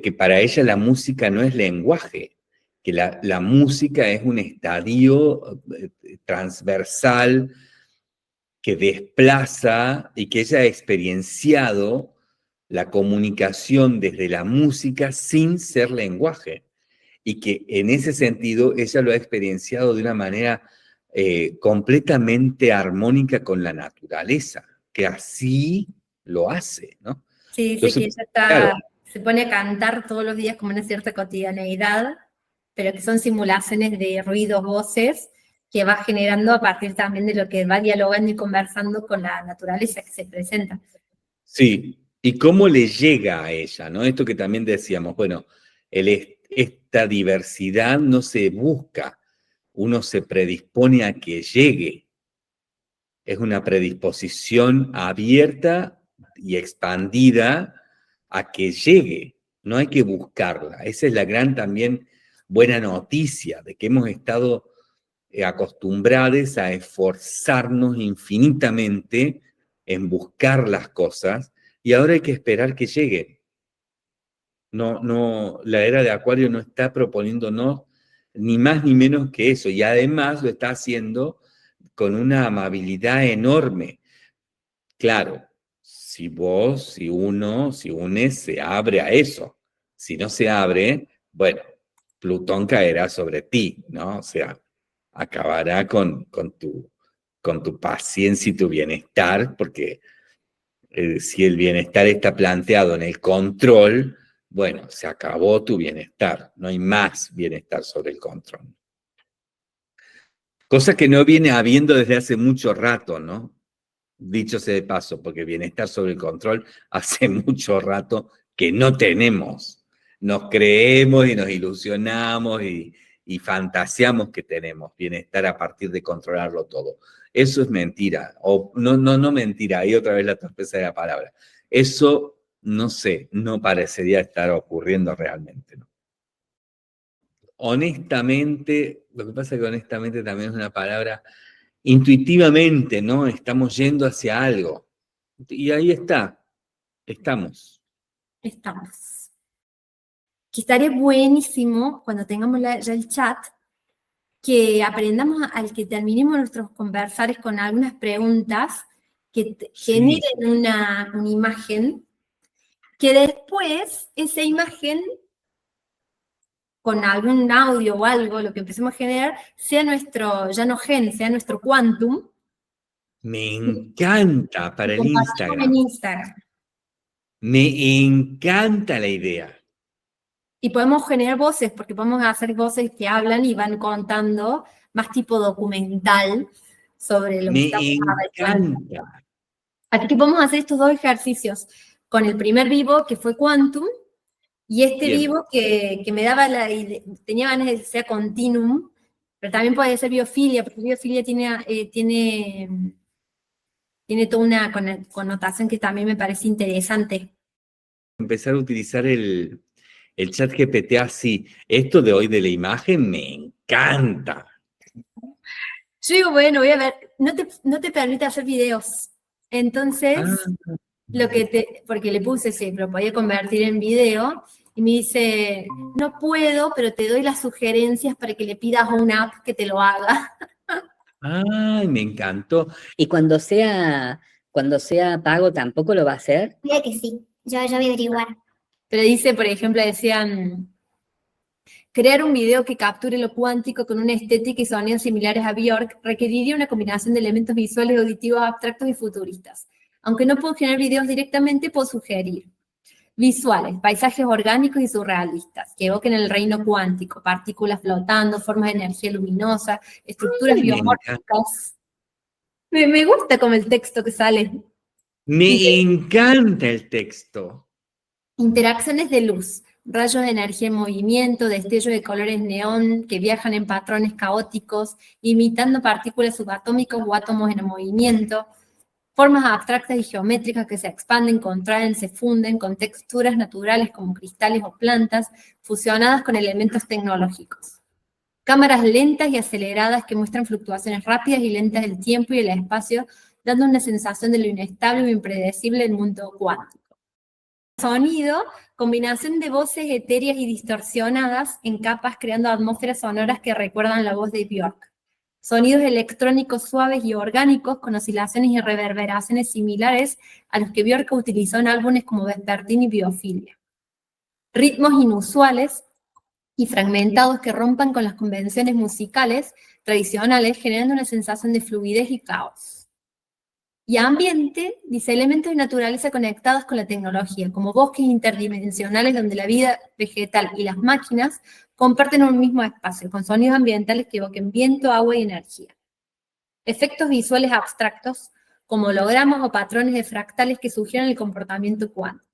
que para ella la música no es lenguaje, que la música es un estadio transversal que desplaza y que ella ha experienciado la comunicación desde la música sin ser lenguaje. Y que en ese sentido ella lo ha experienciado de una manera completamente armónica con la naturaleza, que así lo hace, ¿no? Sí, dice que ella claro, se pone a cantar todos los días como una cierta cotidianeidad, pero que son simulaciones de ruidos, voces, que va generando a partir también de lo que va dialogando y conversando con la naturaleza que se presenta. Sí, y cómo le llega a ella, ¿no? Esto que también decíamos, bueno, esta diversidad no se busca, uno se predispone a que llegue. Es una predisposición abierta y expandida a que llegue, no hay que buscarla. Esa es la gran también buena noticia de que hemos estado acostumbrados a esforzarnos infinitamente en buscar las cosas y ahora hay que esperar que lleguen. No, la era de Acuario no está proponiéndonos ni más ni menos que eso y además lo está haciendo con una amabilidad enorme. Claro, si uno se abre a eso. Si no se abre, bueno, Plutón caerá sobre ti, ¿no? O sea, acabará con tu paciencia y tu bienestar, porque si el bienestar está planteado en el control, bueno, se acabó tu bienestar, no hay más bienestar sobre el control. Cosa que no viene habiendo desde hace mucho rato, ¿no? Dicho sea de paso, porque bienestar sobre el control hace mucho rato que no tenemos. Nos creemos y nos ilusionamos y fantaseamos que tenemos bienestar a partir de controlarlo todo. Eso es mentira, o no mentira, ahí otra vez la torpeza de la palabra. Eso, no sé, no parecería estar ocurriendo realmente, ¿no? Honestamente, lo que pasa es que honestamente también es una palabra, intuitivamente, ¿no? Estamos yendo hacia algo. Y ahí estamos. Estamos. Que estaría buenísimo cuando tengamos ya el chat, que aprendamos al que terminemos nuestros conversares con algunas preguntas que generen una imagen, que después esa imagen, con algún audio o algo, lo que empecemos a generar, sea nuestro, ya no gen, sea nuestro quantum. Me encanta para el Instagram. En Instagram. Me encanta la idea. Y podemos generar voces, porque podemos hacer voces que hablan y van contando más tipo documental sobre lo que estamos hablando. Me encanta. Así que podemos hacer estos dos ejercicios con el primer vivo, que fue Quantum, y este Bien. vivo que me daba tenía ganas de que sea Continuum, pero también puede ser Biofilia, porque Biofilia tiene toda una connotación que también me parece interesante. Empezar a utilizar el chat GPT así. Esto de hoy de la imagen me encanta. Yo digo, bueno, voy a ver, no te permite hacer videos. Entonces, porque le puse, sí, lo podía convertir en video, y me dice, no puedo, pero te doy las sugerencias para que le pidas a una app que te lo haga. Ay, me encantó. Y cuando sea pago, ¿tampoco lo va a hacer? Mira que sí, yo voy a averiguar. Pero dice, por ejemplo, decían, crear un video que capture lo cuántico con una estética y sonidos similares a Björk requeriría una combinación de elementos visuales, auditivos, abstractos y futuristas. Aunque no puedo generar videos directamente, puedo sugerir visuales, paisajes orgánicos y surrealistas, que evoquen el reino cuántico, partículas flotando, formas de energía luminosa, estructuras biomórficas. Me gusta como el texto que sale. Me encanta el texto. Interacciones de luz, rayos de energía en movimiento, destellos de colores neón que viajan en patrones caóticos, imitando partículas subatómicas o átomos en movimiento, formas abstractas y geométricas que se expanden, contraen, se funden con texturas naturales como cristales o plantas, fusionadas con elementos tecnológicos. Cámaras lentas y aceleradas que muestran fluctuaciones rápidas y lentas del tiempo y el espacio, dando una sensación de lo inestable o impredecible del mundo cuántico. Sonido, combinación de voces etéreas y distorsionadas en capas creando atmósferas sonoras que recuerdan la voz de Björk. Sonidos electrónicos suaves y orgánicos con oscilaciones y reverberaciones similares a los que Björk utilizó en álbumes como Vespertine y Biofilia. Ritmos inusuales y fragmentados que rompan con las convenciones musicales tradicionales, generando una sensación de fluidez y caos. Y ambiente, dice, elementos de naturaleza conectados con la tecnología, como bosques interdimensionales donde la vida vegetal y las máquinas comparten un mismo espacio, con sonidos ambientales que evoquen viento, agua y energía. Efectos visuales abstractos, como hologramas o patrones de fractales que sugieran el comportamiento cuántico.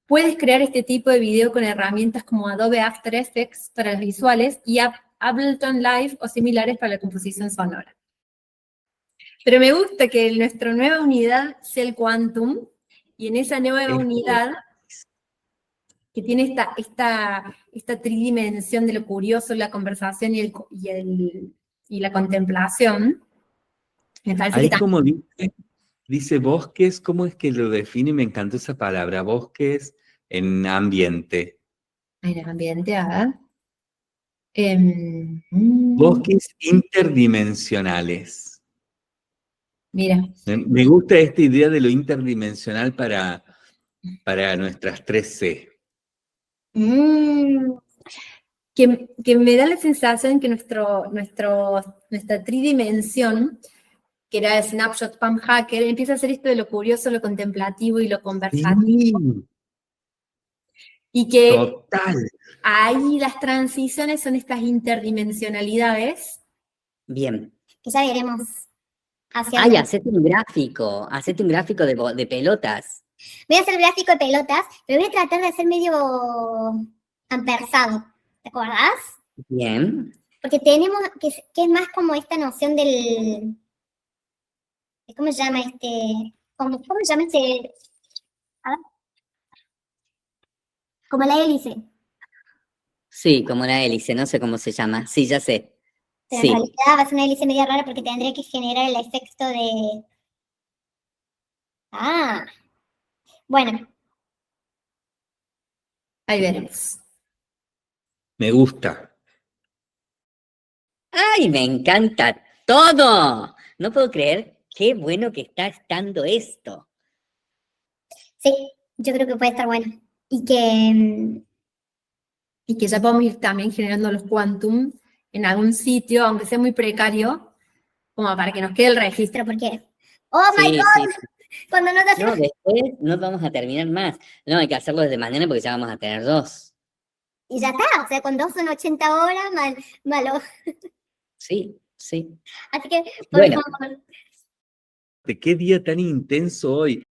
Puedes crear este tipo de video con herramientas como Adobe After Effects para los visuales y Ableton Live o similares para la composición sonora. Pero me gusta que nuestra nueva unidad sea el Quantum, y en esa nueva unidad, que tiene esta tridimensión de lo curioso, la conversación y la contemplación, me parece Ahí que como dice bosques, ¿cómo es que lo define? Me encantó esa palabra, bosques en ambiente. en el ambiente, a ver. Bosques interdimensionales. Mira, Me gusta esta idea de lo interdimensional para nuestras 3C. que me da la sensación que nuestra tridimensión, que era el Snapshot Pump Hacker, empieza a hacer esto de lo curioso, lo contemplativo y lo conversativo. Sí, Y que total. ahí las transiciones son estas interdimensionalidades. Bien. Que ya veremos hacia Ay, dónde. hacete un gráfico de pelotas. Voy a hacer el gráfico de pelotas, pero voy a tratar de hacer medio ampersado. ¿Te acordás? Bien. Porque tenemos, que es más como esta noción del, ¿cómo se llama cómo se llama a ver, como la hélice? Sí, como una hélice, no sé cómo se llama. Sí, ya sé. Pero Sí. en realidad va a ser una hélice media rara porque tendría que generar el efecto de... Bueno, Ahí veremos. Me gusta. ¡Ay, me encanta todo! No puedo creer qué bueno que está estando esto. sí, yo creo que puede estar bueno. Y Y que ya podemos ir también generando los quantum en algún sitio, aunque sea muy precario, como para que nos quede el registro. pero ¿por qué? ¡Oh, my Sí, God! sí. Cuando no te No, después no vamos a terminar más. No, hay que hacerlo desde mañana porque ya vamos a tener 2. Y ya está, o sea, con 2 son 80 horas, malo. Sí, sí. Así que, por Bueno. favor. ¿Qué día tan intenso hoy?